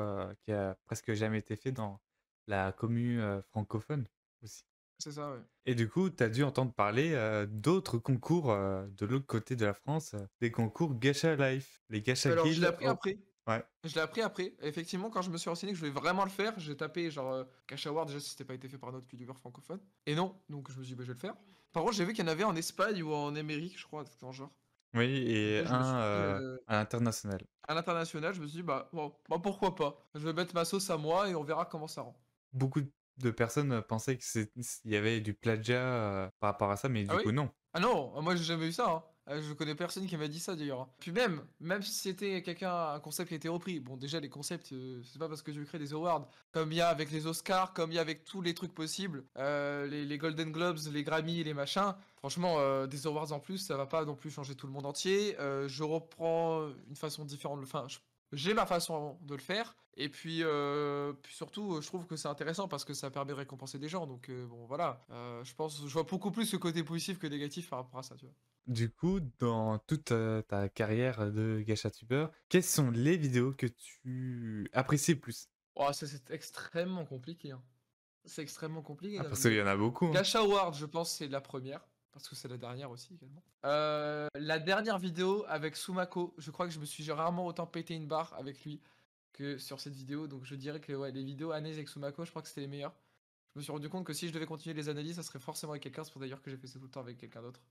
qui a presque jamais été fait dans la commu francophone aussi. C'est ça, ouais. Et du coup, tu as dû entendre parler d'autres concours de l'autre côté de la France, des concours Gacha Life, les Gacha Alors je l'ai Grill. appris après. Ouais. Je l'ai appris après. Effectivement, quand je me suis renseigné que je voulais vraiment le faire, j'ai tapé genre Cash Award déjà si c'était pas été fait par un autre youtubeur francophone. Et non, donc je me suis dit bah, je vais le faire. Par contre, j'ai vu qu'il y en avait en Espagne ou en Amérique, je crois, dans ce genre. Oui, Du et coup, je me suis un dit à l'international. à l'international, je me suis dit bah, bon, bah pourquoi pas. Je vais mettre ma sauce à moi et on verra comment ça rend. Beaucoup de personnes pensaient qu'il y avait du plagiat par rapport à ça, mais Ah du oui? coup, non. Ah non, moi j'ai jamais eu ça, hein. Je connais personne qui m'a dit ça d'ailleurs, hein. Puis même si c'était un concept qui a été repris, bon déjà les concepts, c'est pas parce que tu crées des awards, comme il y a avec les Oscars, comme il y a avec tous les trucs possibles, les Golden Globes, les Grammy, les machins, franchement des awards en plus, ça va pas non plus changer tout le monde entier. Je reprends une façon différente, enfin j'ai ma façon de le faire, et puis surtout, je trouve que c'est intéressant parce que ça permet de récompenser des gens. Donc bon, voilà. Je pense, je vois beaucoup plus ce côté positif que négatif par rapport à ça, tu vois. Du coup, dans toute ta carrière de gachatubeur, quelles sont les vidéos que tu apprécies le plus? Oh, ça, c'est extrêmement compliqué, hein. C'est extrêmement compliqué Ah, comme parce qu'il y vidéo. en a beaucoup, hein. Gacha Award, je pense, c'est la première. Parce que c'est la dernière aussi également. La dernière vidéo avec Sumako, je crois que je me suis rarement autant pété une barre avec lui que sur cette vidéo. Donc je dirais que ouais, les vidéos Anaïs avec Sumako, je crois que c'était les meilleures. Je me suis rendu compte que si je devais continuer les analyses, ça serait forcément avec quelqu'un. C'est pour d'ailleurs que j'ai fait ça tout le temps avec quelqu'un d'autre.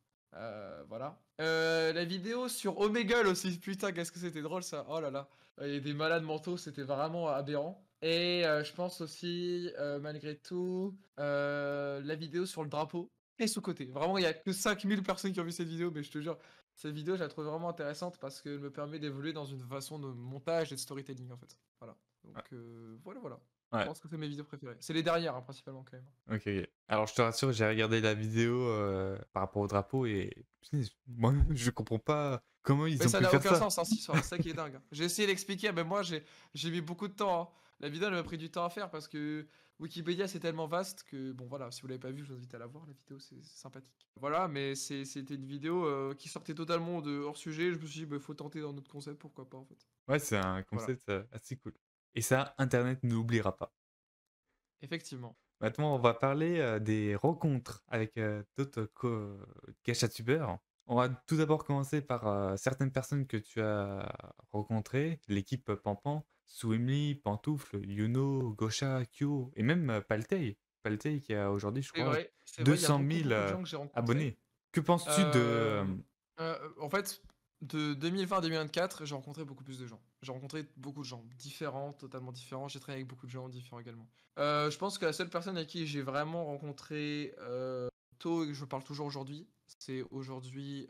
Voilà. La vidéo sur Omegle aussi. Putain, qu'est-ce que c'était drôle ça. Oh là là. Il y a des malades mentaux, c'était vraiment aberrant. Et je pense aussi, malgré tout, la vidéo sur le drapeau est sous-côté. Vraiment, il n'y a que 5000 personnes qui ont vu cette vidéo, mais je te jure, cette vidéo, je la trouve vraiment intéressante parce qu'elle me permet d'évoluer dans une façon de montage et de storytelling en fait. Voilà. Ouais. Donc voilà, voilà. Je Ouais. pense que c'est mes vidéos préférées. C'est les dernières, hein, principalement, quand même. Ok, ok. Alors, je te rassure, j'ai regardé la vidéo par rapport au drapeau et punaise, moi, je comprends pas comment ils Mais ont ça pu n'a faire aucun ça. sens, hein, cette histoire. C'est ça qui est dingue, hein. J'ai essayé d'expliquer, mais moi, j'ai mis beaucoup de temps, hein. La vidéo, elle m'a pris du temps à faire parce que Wikipédia, c'est tellement vaste que, bon, voilà, si vous l'avez pas vu, je vous invite à la voir, la vidéo, c'est sympathique. Voilà, mais c'était une vidéo qui sortait totalement de hors sujet. Je me suis dit, bah, faut tenter dans notre concept, pourquoi pas, en fait. Ouais, c'est un Voilà, concept assez cool. Et ça, Internet n'oubliera pas. effectivement. Maintenant, on va parler des rencontres avec d'autres gachatubeurs. On va tout d'abord commencer par certaines personnes que tu as rencontrées, l'équipe Pampan, Swimly, Pantoufle, Yuno, Gosha, Kyo, et même Paltei. Paltei qui a aujourd'hui, je crois, C'est vrai, il y a 200 beaucoup, 000 beaucoup de gens que j'ai rencontrés. abonnés. Que penses-tu de... Euh, En fait, de 2020 à 2024, j'ai rencontré beaucoup plus de gens. J'ai rencontré beaucoup de gens différents, totalement différents. J'ai travaillé avec beaucoup de gens différents également. Je pense que la seule personne avec qui j'ai vraiment rencontré tôt et que je parle toujours aujourd'hui, c'est aujourd'hui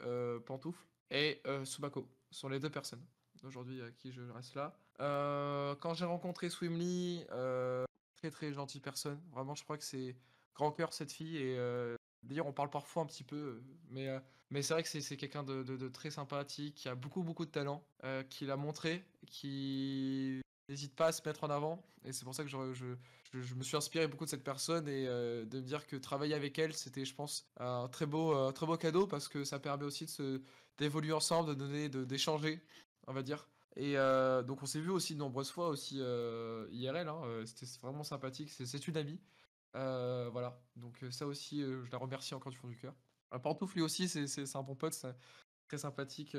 Pantoufle et Subako. Ce sont les deux personnes aujourd'hui à qui je reste là. Quand j'ai rencontré Swimly, très très gentille personne. Vraiment, je crois que c'est grand cœur cette fille et d'ailleurs on parle parfois un petit peu, mais c'est vrai que c'est quelqu'un de très sympathique, qui a beaucoup, beaucoup de talent, qui l'a montré, qui n'hésite pas à se mettre en avant. Et c'est pour ça que je me suis inspiré beaucoup de cette personne et de me dire que travailler avec elle, c'était, je pense, un très beau cadeau parce que ça permet aussi d'évoluer ensemble, de donner, d'échanger, on va dire. Et donc on s'est vu aussi de nombreuses fois aussi IRL, hein, c'était vraiment sympathique, c'est une amie. Voilà, donc ça aussi, je la remercie encore du fond du cœur. Pantouf, lui aussi, c'est un bon pote, c'est très sympathique.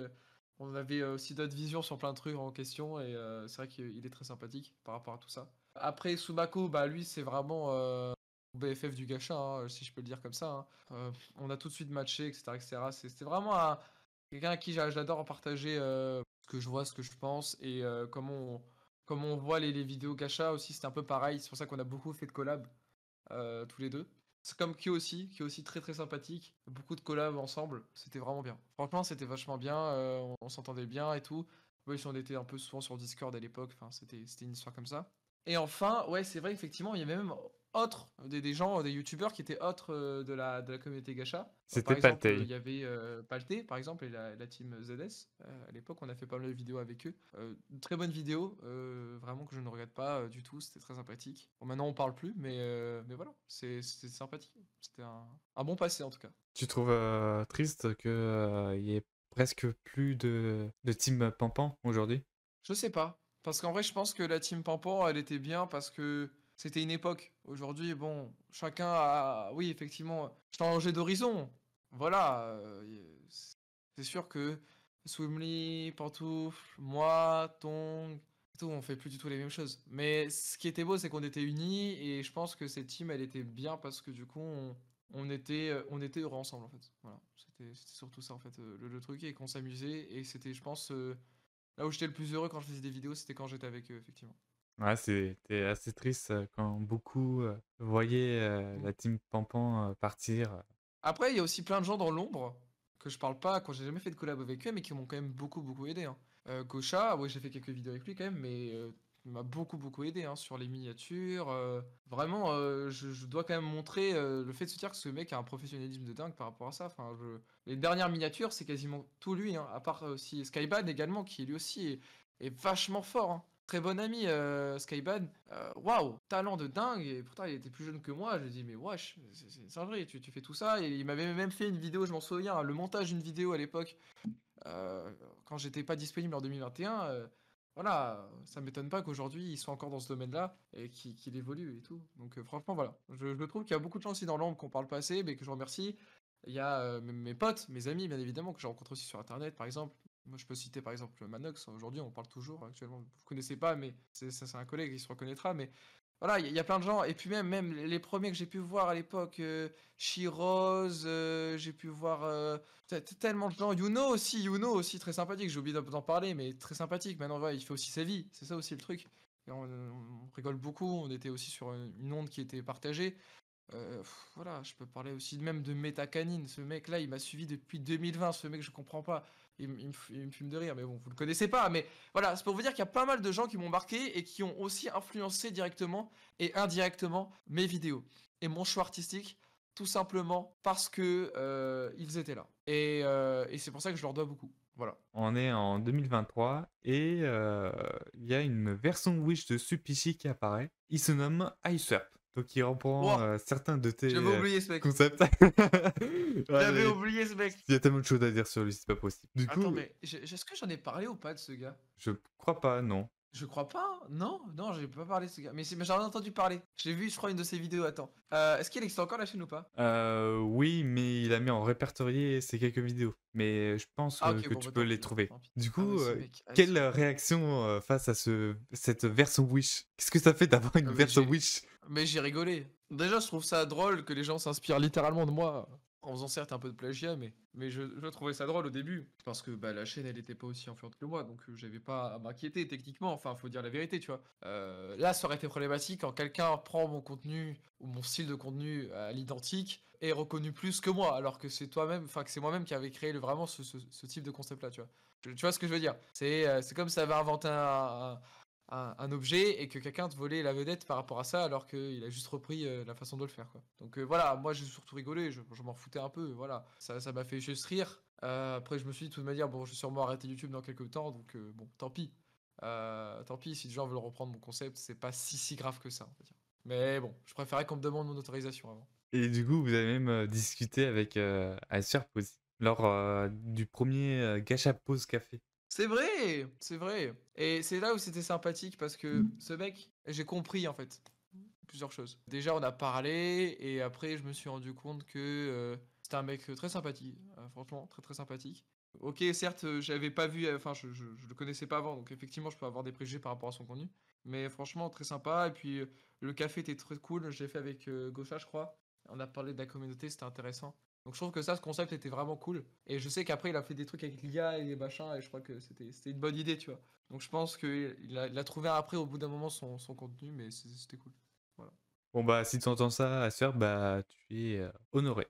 On avait aussi d'autres visions sur plein de trucs en question, et c'est vrai qu'il est très sympathique par rapport à tout ça. Après, Sumako, bah lui, c'est vraiment BFF du gacha, hein, si je peux le dire comme ça, hein. On a tout de suite matché, etc., etc. C'était vraiment quelqu'un à qui j'adore partager ce que je vois, ce que je pense, et comment on voit les vidéos gacha aussi, c'était un peu pareil. C'est pour ça qu'on a beaucoup fait de collabs tous les deux. C'est comme qui est aussi très très sympathique. Beaucoup de collabs ensemble, c'était vraiment bien. Franchement, c'était vachement bien, on s'entendait bien et tout. Oui, si on était un peu souvent sur Discord à l'époque, enfin, c'était une histoire comme ça. Et enfin, ouais, c'est vrai, effectivement, il y avait même des gens, des youtubeurs qui étaient autres de la communauté gacha. Par C'était exemple, il Paltei. y avait Palté, par exemple, et la team ZS. À l'époque, on a fait pas mal de vidéos avec eux. Une très bonne vidéo, vraiment que je ne regrette pas du tout, c'était très sympathique. Bon, maintenant, on parle plus, mais voilà, c'était sympathique. C'était un bon passé, en tout cas. Tu trouves triste que y ait presque plus de team Pampan aujourd'hui? Je sais pas. Parce qu'en vrai, je pense que la team Pampan, elle était bien parce que c'était une époque. Aujourd'hui, bon, chacun a, oui, effectivement, changé d'horizon. Voilà. C'est sûr que Swimly, Pantoufle, moi, Tong, tout, on fait plus du tout les mêmes choses. Mais ce qui était beau, c'est qu'on était unis et je pense que cette team, elle était bien parce que du coup, on était heureux ensemble, en fait. Voilà. C'était surtout ça, en fait, le truc, et qu'on s'amusait. Et c'était, je pense, là où j'étais le plus heureux quand je faisais des vidéos, c'était quand j'étais avec eux, effectivement. Ouais, c'était assez triste quand beaucoup voyaient Mm. la team Pampan partir. Après, il y a aussi plein de gens dans l'ombre que je parle pas quand j'ai jamais fait de collab avec eux, mais qui m'ont quand même beaucoup beaucoup aidé, hein. Gaucha, ouais, j'ai fait quelques vidéos avec lui quand même, mais il m'a beaucoup beaucoup aidé, hein, sur les miniatures. Vraiment, je dois quand même montrer le fait de se dire que ce mec a un professionnalisme de dingue par rapport à ça. Enfin, les dernières miniatures, c'est quasiment tout lui, hein, à part aussi Skyban également, qui lui aussi est vachement fort, hein. Très bon ami, Skyban. Waouh, talent de dingue, et pourtant il était plus jeune que moi. Je lui ai dit, mais wesh, c'est singerie, tu fais tout ça. Et il m'avait même fait une vidéo, je m'en souviens, hein, le montage d'une vidéo à l'époque, euh, quand j'étais pas disponible en 2021. Voilà, ça m'étonne pas qu'aujourd'hui il soit encore dans ce domaine-là et qu'il évolue et tout. Donc franchement, voilà. Je trouve qu'il y a beaucoup de gens aussi dans l'ombre qu'on parle pas assez, mais que je remercie. Il y a mes potes, mes amis, bien évidemment, que je rencontre aussi sur internet, par exemple. Moi, je peux citer par exemple Manox. Aujourd'hui, on parle toujours actuellement. Vous connaissez pas, mais c'est un collègue, il se reconnaîtra. Mais voilà, il y a plein de gens. Et puis même les premiers que j'ai pu voir à l'époque, Shiroz, j'ai pu voir tellement de gens. Yuno aussi, très sympathique. J'ai oublié d'en parler, mais très sympathique. Maintenant, ouais, il fait aussi sa vie. C'est ça aussi le truc. Et on rigole beaucoup. On était aussi sur une onde qui était partagée. Voilà, je peux parler aussi même de Metacanine. Ce mec-là, il m'a suivi depuis 2020. Ce mec, je comprends pas. Il me fume de rire, mais bon, vous le connaissez pas. Mais voilà, c'est pour vous dire qu'il y a pas mal de gens qui m'ont marqué et qui ont aussi influencé directement et indirectement mes vidéos et mon choix artistique, tout simplement parce que ils étaient là. Et c'est pour ça que je leur dois beaucoup. Voilà. On est en 2023 et il y a une version Wish de Supichi qui apparaît. Il se nomme iSwap. Donc il reprend Wow, certains de tes j'avais oublié ce mec. concepts. J'avais Allez, oublié ce mec. il y a tellement de choses à dire sur lui, c'est pas possible. Du Attends, coup, mais est-ce que j'en ai parlé ou pas de ce gars? je crois pas, non. Je crois pas, hein. Non, non, j'ai pas parlé de ce gars. Mais j'en ai entendu parler. Je l'ai vu, je crois, une de ses vidéos. Attends. Est-ce qu'il existe encore la chaîne ou pas? Oui, mais il a mis en répertorié ses quelques vidéos. Mais je pense Ah, ok, que bon, tu bah peux tant les pis. trouver. Tant pis. Du Ah, ouais, coup, ce mec. Ah, quelle réaction face à cette version Wish? Qu'est-ce que ça fait d'avoir une ah, version Wish? mais j'ai rigolé. Déjà, je trouve ça drôle que les gens s'inspirent littéralement de moi. En faisant certes un peu de plagiat, mais je trouvais ça drôle au début. Parce que bah, la chaîne, elle était pas aussi influente que moi. Donc j'avais pas à m'inquiéter techniquement. Enfin, faut dire la vérité, tu vois. Là, ça aurait été problématique quand quelqu'un prend mon contenu ou mon style de contenu à l'identique et est reconnu plus que moi. Alors que c'est toi-même, enfin, que c'est moi-même qui avait créé vraiment ce type de concept-là, tu vois. Tu vois ce que je veux dire? C'est comme si ça avait inventé un objet et que quelqu'un te volait la vedette par rapport à ça alors qu'il a juste repris la façon de le faire, quoi. Donc voilà, moi j'ai surtout rigolé, je m'en foutais un peu, voilà. Ça m'a fait juste rire. Après je me suis dit de toute manière, bon je vais sûrement arrêter YouTube dans quelques temps, donc bon, tant pis. Tant pis, si les gens veulent reprendre mon concept, c'est pas si grave que ça, on va dire. Mais bon, je préférais qu'on me demande mon autorisation avant. Et du coup, vous avez même discuté avec Sherp aussi, lors du premier Gacha Pause Café. C'est vrai, c'est vrai. Et c'est là où c'était sympathique parce que ce mec, j'ai compris en fait plusieurs choses. Déjà, on a parlé et après, je me suis rendu compte que c'était un mec très sympathique, franchement, très sympathique. Ok, certes, j'avais pas vu, enfin, je le connaissais pas avant, donc effectivement, je peux avoir des préjugés par rapport à son contenu. Mais franchement, très sympa. Et puis, le café était très cool. Je l'ai fait avec Gosha, je crois. On a parlé de la communauté, c'était intéressant. Donc, je trouve que ça, ce concept était vraiment cool. Et je sais qu'après, il a fait des trucs avec l'IA et les machins, et je crois que c'était une bonne idée, tu vois. Donc, je pense qu'il a trouvé après, au bout d'un moment, son contenu, mais c'était cool. Voilà. Bon bah si tu entends ça, Sherp, bah tu es honoré.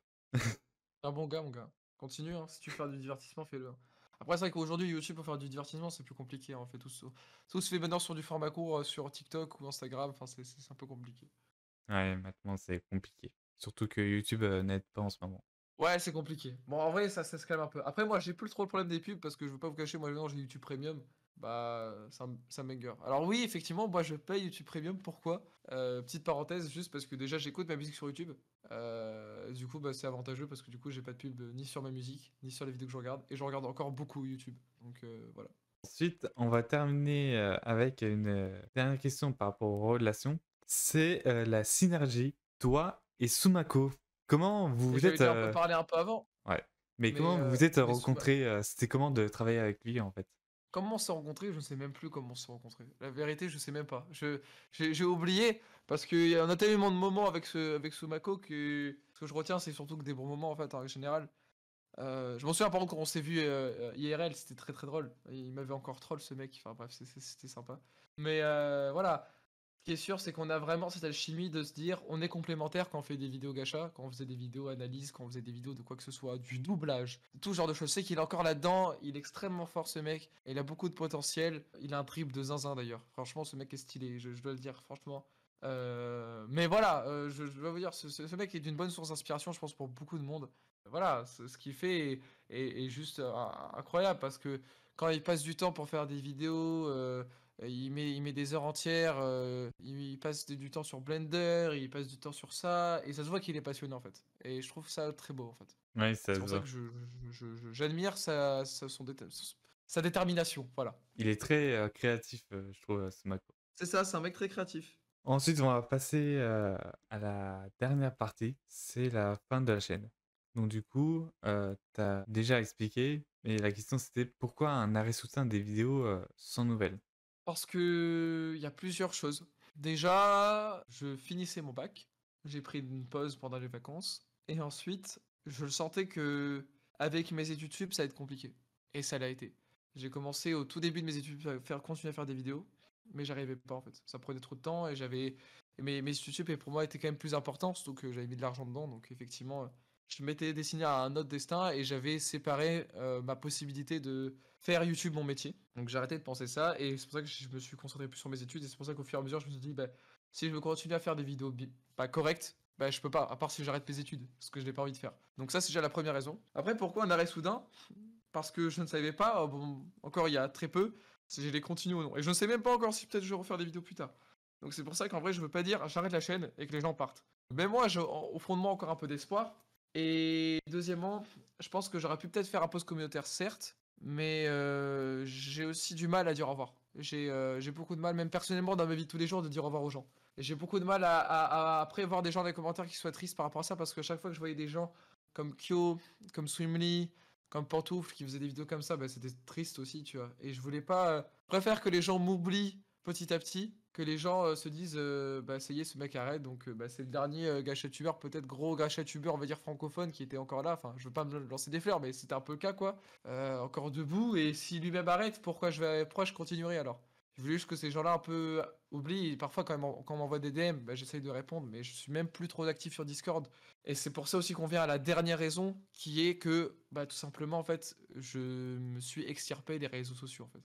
Un bon gars, mon gars. Continue, hein. Si tu veux faire du divertissement, fais-le, hein. Après, c'est vrai qu'aujourd'hui, YouTube, pour faire du divertissement, c'est plus compliqué, hein. On fait tout se fait maintenant sur du format court, sur TikTok ou Instagram. Enfin, c'est un peu compliqué. Ouais, maintenant c'est compliqué. Surtout que YouTube n'aide pas en ce moment. Ouais, c'est compliqué. Bon, en vrai, ça se calme un peu. Après, moi, j'ai plus trop le problème des pubs parce que je veux pas vous cacher, moi, maintenant, j'ai YouTube Premium. Bah, ça m'énerve. Alors, oui, effectivement, moi, je paye YouTube Premium. Pourquoi? Petite parenthèse, juste parce que déjà, j'écoute ma musique sur YouTube. Du coup, bah, c'est avantageux parce que du coup, j'ai pas de pub ni sur ma musique, ni sur les vidéos que je regarde. Et je regarde encore beaucoup YouTube. Donc, voilà. Ensuite, on va terminer avec une dernière question par rapport aux relations. C'est la synergie, toi et Sumako. Comment vous Et vous j'avais êtes... déjà un peu parlé un peu avant, Ouais. Mais mais, comment vous vous êtes sous ma- rencontrés C'était comment de travailler avec lui en fait? comment on s'est rencontrés? Je sais même plus comment on s'est rencontrés. La vérité, je sais même pas. J'ai oublié parce qu'il y en a tellement de moments avec Sumako que ce que je retiens, c'est surtout que des bons moments en fait en général. Je m'en souviens par contre quand on s'est vu IRL, c'était très drôle. Il m'avait encore troll ce mec. Enfin bref, c'était sympa. Mais voilà. Ce qui est sûr, c'est qu'on a vraiment cette alchimie de se dire on est complémentaires quand on fait des vidéos gacha, quand on faisait des vidéos analyse, quand on faisait des vidéos de quoi que ce soit, du doublage, tout ce genre de choses. Je sais qu'il est encore là-dedans, il est extrêmement fort ce mec, et il a beaucoup de potentiel. Il a un trip de zinzin d'ailleurs. Franchement, ce mec est stylé, je dois le dire, franchement. Mais voilà, je dois vous dire, ce mec est d'une bonne source d'inspiration, je pense, pour beaucoup de monde. Voilà, ce qu'il fait est juste incroyable parce que quand il passe du temps pour faire des vidéos. Il met des heures entières, il passe du temps sur Blender, il passe du temps sur ça, et ça se voit qu'il est passionné en fait. Et je trouve ça très beau en fait. Ouais, ça C'est se pour ça voit. que j'admire sa détermination, voilà. Il est très créatif, je trouve, Sumako. C'est ça, c'est un mec très créatif. Ensuite, on va passer à la dernière partie, c'est la fin de la chaîne. Donc du coup, tu as déjà expliqué, mais la question c'était pourquoi un arrêt soutien des vidéos sans nouvelles? Parce que il y a plusieurs choses. Déjà, je finissais mon bac, j'ai pris une pause pendant les vacances, et ensuite, je le sentais que avec mes études sup, ça allait être compliqué. Et ça l'a été. J'ai commencé au tout début de mes études à continuer à faire des vidéos, mais j'arrivais pas en fait. Ça prenait trop de temps et mes études sup et pour moi étaient quand même plus importants, surtout que j'avais mis de l'argent dedans, donc effectivement, je m'étais destiné à un autre destin et j'avais séparé ma possibilité de faire YouTube mon métier. Donc j'ai arrêté de penser ça et c'est pour ça que je me suis concentré plus sur mes études et c'est pour ça qu'au fur et à mesure je me suis dit bah, si je veux continuer à faire des vidéos pas correctes, bah je peux pas, à part si j'arrête mes études, ce que je n'ai pas envie de faire. Donc ça c'est déjà la première raison. Après pourquoi un arrêt soudain? Parce que je ne savais pas, bon, encore il y a très peu, si j'allais continuer ou non. Et je ne sais même pas encore si peut-être je vais refaire des vidéos plus tard. Donc c'est pour ça qu'en vrai je veux pas dire j'arrête la chaîne et que les gens partent. Mais moi j'ai au fond de moi encore un peu d'espoir. Et deuxièmement, je pense que j'aurais pu peut-être faire un post communautaire, certes, mais j'ai aussi du mal à dire au revoir. J'ai beaucoup de mal, même personnellement, dans ma vie de tous les jours, de dire au revoir aux gens. Et j'ai beaucoup de mal à après voir des gens dans les commentaires qui soient tristes par rapport à ça, parce que chaque fois que je voyais des gens comme Kyo, comme Swimly, comme Pantoufle, qui faisaient des vidéos comme ça, bah, c'était triste aussi, tu vois. Et je voulais pas... Je préfère que les gens m'oublient petit à petit, que les gens se disent bah ça y est ce mec arrête donc bah, c'est le dernier gacha tuber, peut-être gros gacha tuber on va dire francophone qui était encore là, enfin je veux pas me lancer des fleurs mais c'était un peu le cas quoi. Encore debout et si lui-même arrête pourquoi je continuerai alors? Je voulais juste que ces gens-là un peu oublient et parfois quand on m'envoie des DM bah, j'essaye de répondre mais je suis même plus trop actif sur Discord et c'est pour ça aussi qu'on vient à la dernière raison qui est que bah tout simplement en fait je me suis extirpé des réseaux sociaux en fait.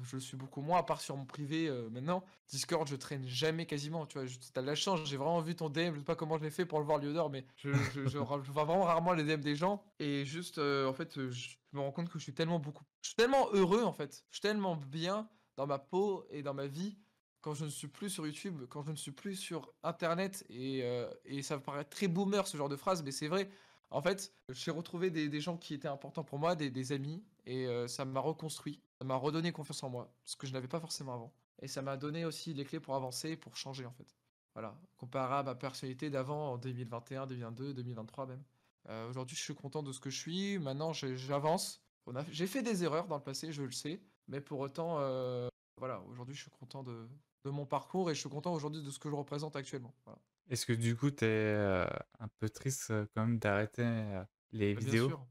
Je le suis beaucoup moins, à part sur mon privé maintenant. Discord, je traîne jamais quasiment. Tu vois, t'as de la chance, j'ai vraiment vu ton DM. Je sais pas comment je l'ai fait pour le voir Liodor, mais je vois vraiment rarement les DM des gens. Et juste, en fait, je me rends compte que je suis tellement heureux, en fait. Je suis tellement bien dans ma peau et dans ma vie quand je ne suis plus sur YouTube, quand je ne suis plus sur Internet. Et ça me paraît très boomer ce genre de phrase, mais c'est vrai. En fait, j'ai retrouvé des gens qui étaient importants pour moi, des amis, et ça m'a reconstruit, ça m'a redonné confiance en moi, ce que je n'avais pas forcément avant. Et ça m'a donné aussi les clés pour avancer, et pour changer en fait. Voilà, comparé à ma personnalité d'avant en 2021, 2022, 2023 même. Aujourd'hui, je suis content de ce que je suis. Maintenant, j'avance. J'ai fait des erreurs dans le passé, je le sais. Mais pour autant, voilà, aujourd'hui, je suis content de mon parcours et je suis content aujourd'hui de ce que je représente actuellement. Voilà. Est-ce que du coup, t'es un peu triste quand même d'arrêter les Mais bien vidéos? sûr,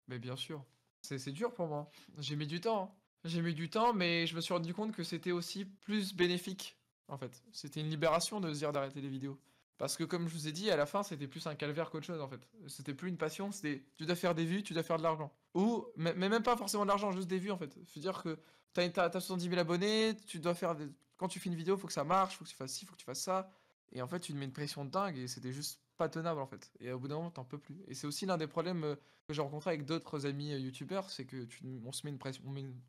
mais bien sûr. C'est dur pour moi. J'ai mis du temps, hein. J'ai mis du temps, mais je me suis rendu compte que c'était aussi plus bénéfique, en fait. C'était une libération de se dire d'arrêter les vidéos. Parce que comme je vous ai dit, à la fin, c'était plus un calvaire qu'autre chose, en fait. C'était plus une passion, c'était tu dois faire des vues, tu dois faire de l'argent. Ou, mais même pas forcément de l'argent, juste des vues, en fait. Faut dire que t'as 70 000 abonnés, tu dois faire des... Quand tu fais une vidéo, faut que ça marche, faut que tu fasses ci, faut que tu fasses ça. Et en fait, tu te mets une pression de dingue et c'était juste pas tenable, en fait. Et au bout d'un moment, t'en peux plus. Et c'est aussi l'un des problèmes que j'ai rencontré avec d'autres amis youtubeurs, c'est que on se met une pression,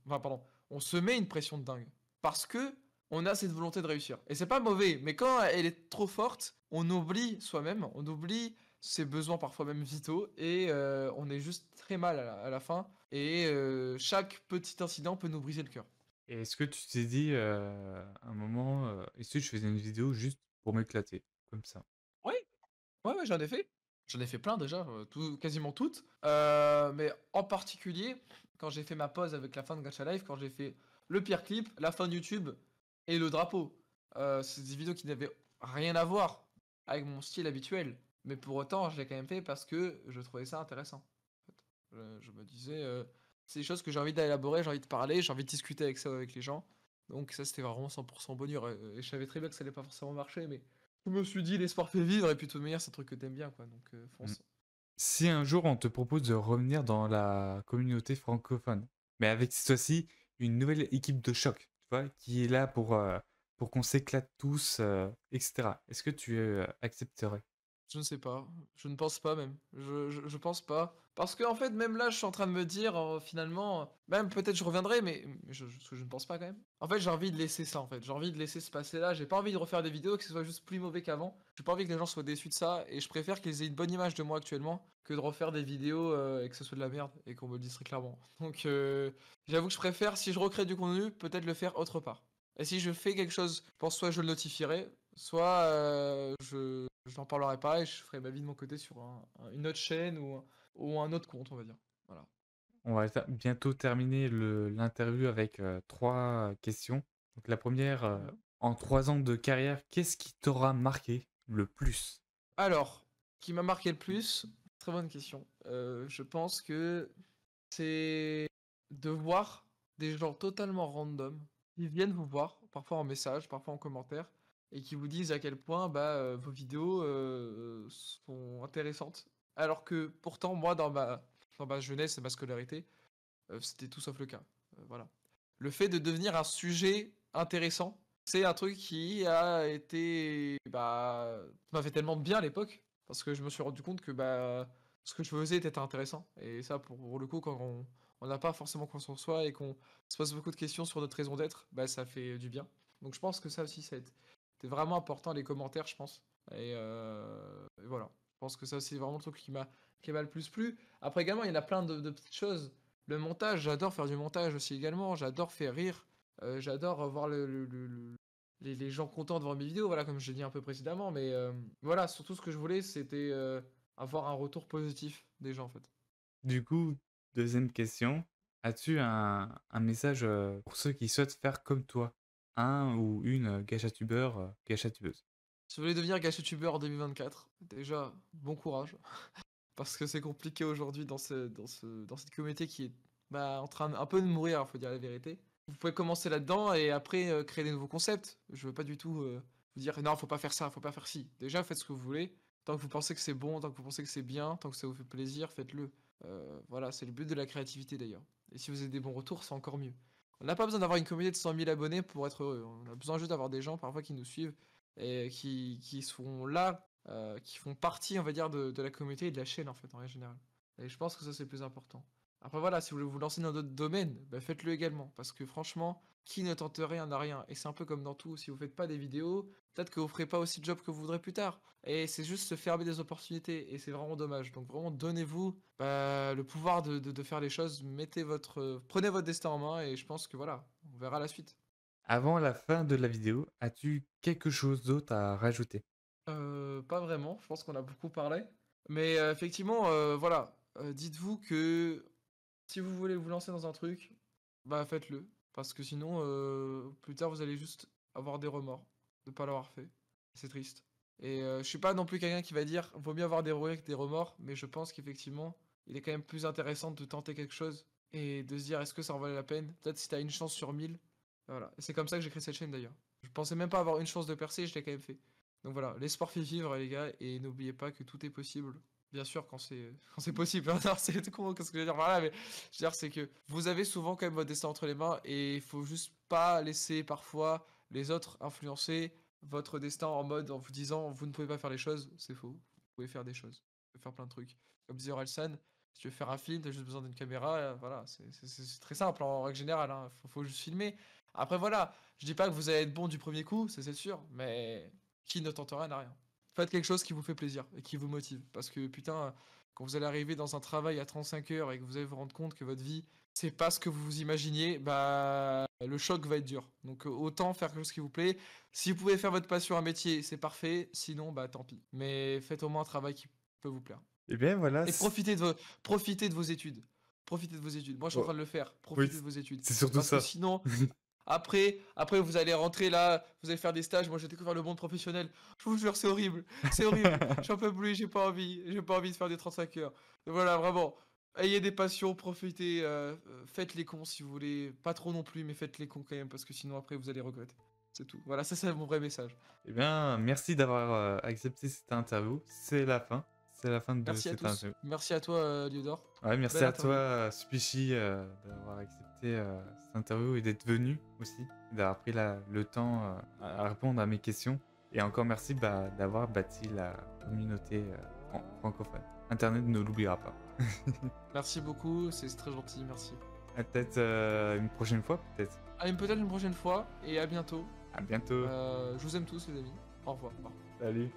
enfin, pardon, on se met une pression de dingue. Parce que on a cette volonté de réussir. Et c'est pas mauvais, mais quand elle est trop forte, on oublie soi-même, on oublie ses besoins parfois même vitaux, et on est juste très mal à la fin. Et chaque petit incident peut nous briser le cœur. Et est-ce que tu t'es dit à un moment, est-ce que je faisais une vidéo juste pour m'éclater, comme ça? Oui, ouais, ouais, j'en ai fait. J'en ai fait plein déjà, quasiment toutes. Mais en particulier, quand j'ai fait ma pause avec la fin de Gacha Life, quand j'ai fait le pire clip, la fin de YouTube et le drapeau. C'est des vidéos qui n'avaient rien à voir avec mon style habituel. Mais pour autant, je l'ai quand même fait parce que je trouvais ça intéressant. En fait. Je me disais, c'est des choses que j'ai envie d'élaborer, j'ai envie de parler, j'ai envie de discuter avec ça avec les gens. Donc ça, c'était vraiment 100% bonheur. Et je savais très bien que ça allait pas forcément marcher, mais je me suis dit, l'espoir fait vivre, et puis de toute manière, c'est un truc que t'aimes bien, quoi. Donc Mm. fonce. Si un jour on te propose de revenir dans la communauté francophone, mais avec cette fois-ci une nouvelle équipe de choc, tu vois, qui est là pour qu'on s'éclate tous, etc. Est-ce que tu accepterais? Je ne sais pas. Je ne pense pas même. Je pense pas. Parce que en fait, même là, je suis en train de me dire, finalement, même peut-être je reviendrai, mais je ne pense pas quand même. En fait, j'ai envie de laisser ça, en fait. J'ai envie de laisser se passer là. J'ai pas envie de refaire des vidéos que ce soit juste plus mauvais qu'avant. J'ai pas envie que les gens soient déçus de ça. Et je préfère qu'ils aient une bonne image de moi actuellement que de refaire des vidéos et que ce soit de la merde et qu'on me le dise très clairement. Donc, j'avoue que je préfère, si je recrée du contenu, peut-être le faire autre part. Et si je fais quelque chose, je pense soit je le notifierai, soit je n'en parlerai pas et je ferai ma vie de mon côté sur une autre chaîne ou un autre compte, on va dire. Voilà. On va bientôt terminer l'interview avec trois questions. Donc la première, Mhm. en 3 ans de carrière, qu'est-ce qui t'aura marqué le plus? Alors, qui m'a marqué le plus, très bonne question. Je pense que c'est de voir des gens totalement random qui viennent vous voir, parfois en message, parfois en commentaire, et qui vous disent à quel point vos vidéos sont intéressantes. Alors que pourtant, moi, dans ma jeunesse et ma scolarité, c'était tout sauf le cas. Voilà. Le fait de devenir un sujet intéressant, c'est un truc qui a été, ça m'a fait tellement de bien à l'époque, parce que je me suis rendu compte que ce que je faisais était intéressant. Et ça, pour le coup, quand on n'a pas forcément confiance en soi et qu'on se pose beaucoup de questions sur notre raison d'être, ça fait du bien. Donc je pense que ça aussi, c'était vraiment important, les commentaires, je pense. Et voilà. Je pense que ça, c'est vraiment le truc qui m'a le plus plu. Après, également, il y en a plein de petites choses. Le montage, j'adore faire du montage aussi également, j'adore faire rire, j'adore voir les gens contents de voir mes vidéos, voilà, comme je l'ai dit un peu précédemment, mais voilà, surtout ce que je voulais, c'était avoir un retour positif des gens en fait. Du coup, deuxième question, as-tu un message pour ceux qui souhaitent faire comme toi? Un ou une gachatubeur, gachatubeuse? Si vous voulez devenir gâche youtubeur en 2024, déjà, bon courage, parce que c'est compliqué aujourd'hui dans cette communauté qui est en train un peu de mourir, faut dire la vérité. Vous pouvez commencer là-dedans et après créer des nouveaux concepts. Je veux pas du tout vous dire non, faut pas faire ça, faut pas faire ci. Déjà, faites ce que vous voulez. Tant que vous pensez que c'est bon, tant que vous pensez que c'est bien, tant que ça vous fait plaisir, faites-le. Voilà, c'est le but de la créativité d'ailleurs. Et si vous avez des bons retours, c'est encore mieux. On n'a pas besoin d'avoir une communauté de 100 000 abonnés pour être heureux. On a besoin juste d'avoir des gens parfois qui nous suivent et qui sont là, qui font partie, on va dire, de la communauté et de la chaîne en fait, en général. Et je pense que ça, c'est le plus important. Après voilà, si vous voulez vous lancer dans d'autres domaines, bah, faites-le également. Parce que franchement, qui ne tente rien n'a rien. Et c'est un peu comme dans tout, si vous faites pas des vidéos, peut-être que vous ferez pas aussi le job que vous voudrez plus tard. Et c'est juste se fermer des opportunités. Et c'est vraiment dommage. Donc vraiment, donnez-vous le pouvoir de faire les choses. Prenez votre destin en main et je pense que voilà, on verra la suite. Avant la fin de la vidéo, as-tu quelque chose d'autre à rajouter? Pas vraiment, je pense qu'on a beaucoup parlé. Mais effectivement, voilà, dites-vous que si vous voulez vous lancer dans un truc, bah faites-le. Parce que sinon, plus tard, vous allez juste avoir des remords de pas l'avoir fait. C'est triste. Et je suis pas non plus quelqu'un qui va dire, vaut mieux avoir des regrets que des remords, mais je pense qu'effectivement, il est quand même plus intéressant de tenter quelque chose et de se dire, est-ce que ça en valait la peine? Peut-être si t'as une chance sur 1000. Voilà. Et c'est comme ça que j'ai créé cette chaîne d'ailleurs. Je pensais même pas avoir une chance de percer, je l'ai quand même fait. Donc voilà, l'espoir fait vivre les gars, et n'oubliez pas que tout est possible. Bien sûr, quand c'est quand c'est possible. Non, c'est con, qu'est-ce que je veux dire par là, mais je veux dire, c'est que vous avez souvent quand même votre destin entre les mains, et il faut juste pas laisser parfois les autres influencer votre destin en mode en vous disant vous ne pouvez pas faire les choses. C'est faux. Vous pouvez faire des choses. Vous pouvez faire plein de trucs. Comme disait Orelsan, si tu veux faire un film, t'as juste besoin d'une caméra. Voilà, c'est très simple en règle générale. Hein. Faut juste filmer. Après, voilà, je dis pas que vous allez être bon du premier coup, c'est sûr, mais qui ne tente rien n'a rien. Faites quelque chose qui vous fait plaisir et qui vous motive. Parce que putain, quand vous allez arriver dans un travail à 35 heures et que vous allez vous rendre compte que votre vie, c'est pas ce que vous vous imaginiez, bah le choc va être dur. Donc autant faire quelque chose qui vous plaît. Si vous pouvez faire votre passion un métier, c'est parfait. Sinon, bah tant pis. Mais faites au moins un travail qui peut vous plaire. Eh bien voilà, Et profitez de vos études. Profitez de vos études. Moi, je suis en oh, train de le faire. oui, Profitez de vos études. c'est surtout Parce que ça. sinon, après, vous allez rentrer là, vous allez faire des stages. Moi, j'ai découvert le monde professionnel. Je vous jure, c'est horrible. C'est horrible. J'en peux plus, j'ai pas envie. J'ai pas envie de faire des 35 heures. Voilà, vraiment. Ayez des passions, profitez. Faites les cons si vous voulez. Pas trop non plus, mais faites les cons quand même. Parce que sinon, après, vous allez regretter. C'est tout. Voilà, ça, c'est mon vrai message. Eh bien, merci d'avoir accepté cette interview. C'est la fin. C'est la fin de Merci à cette tous. interview. Merci à toi, Liodor. Ouais, merci Belle à toi, interview. Spishi, d'avoir accepté cette interview et d'être venu aussi, d'avoir pris le temps à répondre à mes questions. Et encore merci d'avoir bâti la communauté francophone. Internet ne l'oubliera pas. Merci beaucoup, c'est très gentil, merci. Peut-être une prochaine fois, peut-être. Allez, peut-être une prochaine fois, et à bientôt. À bientôt. Je vous aime tous, les amis. Au revoir. Salut.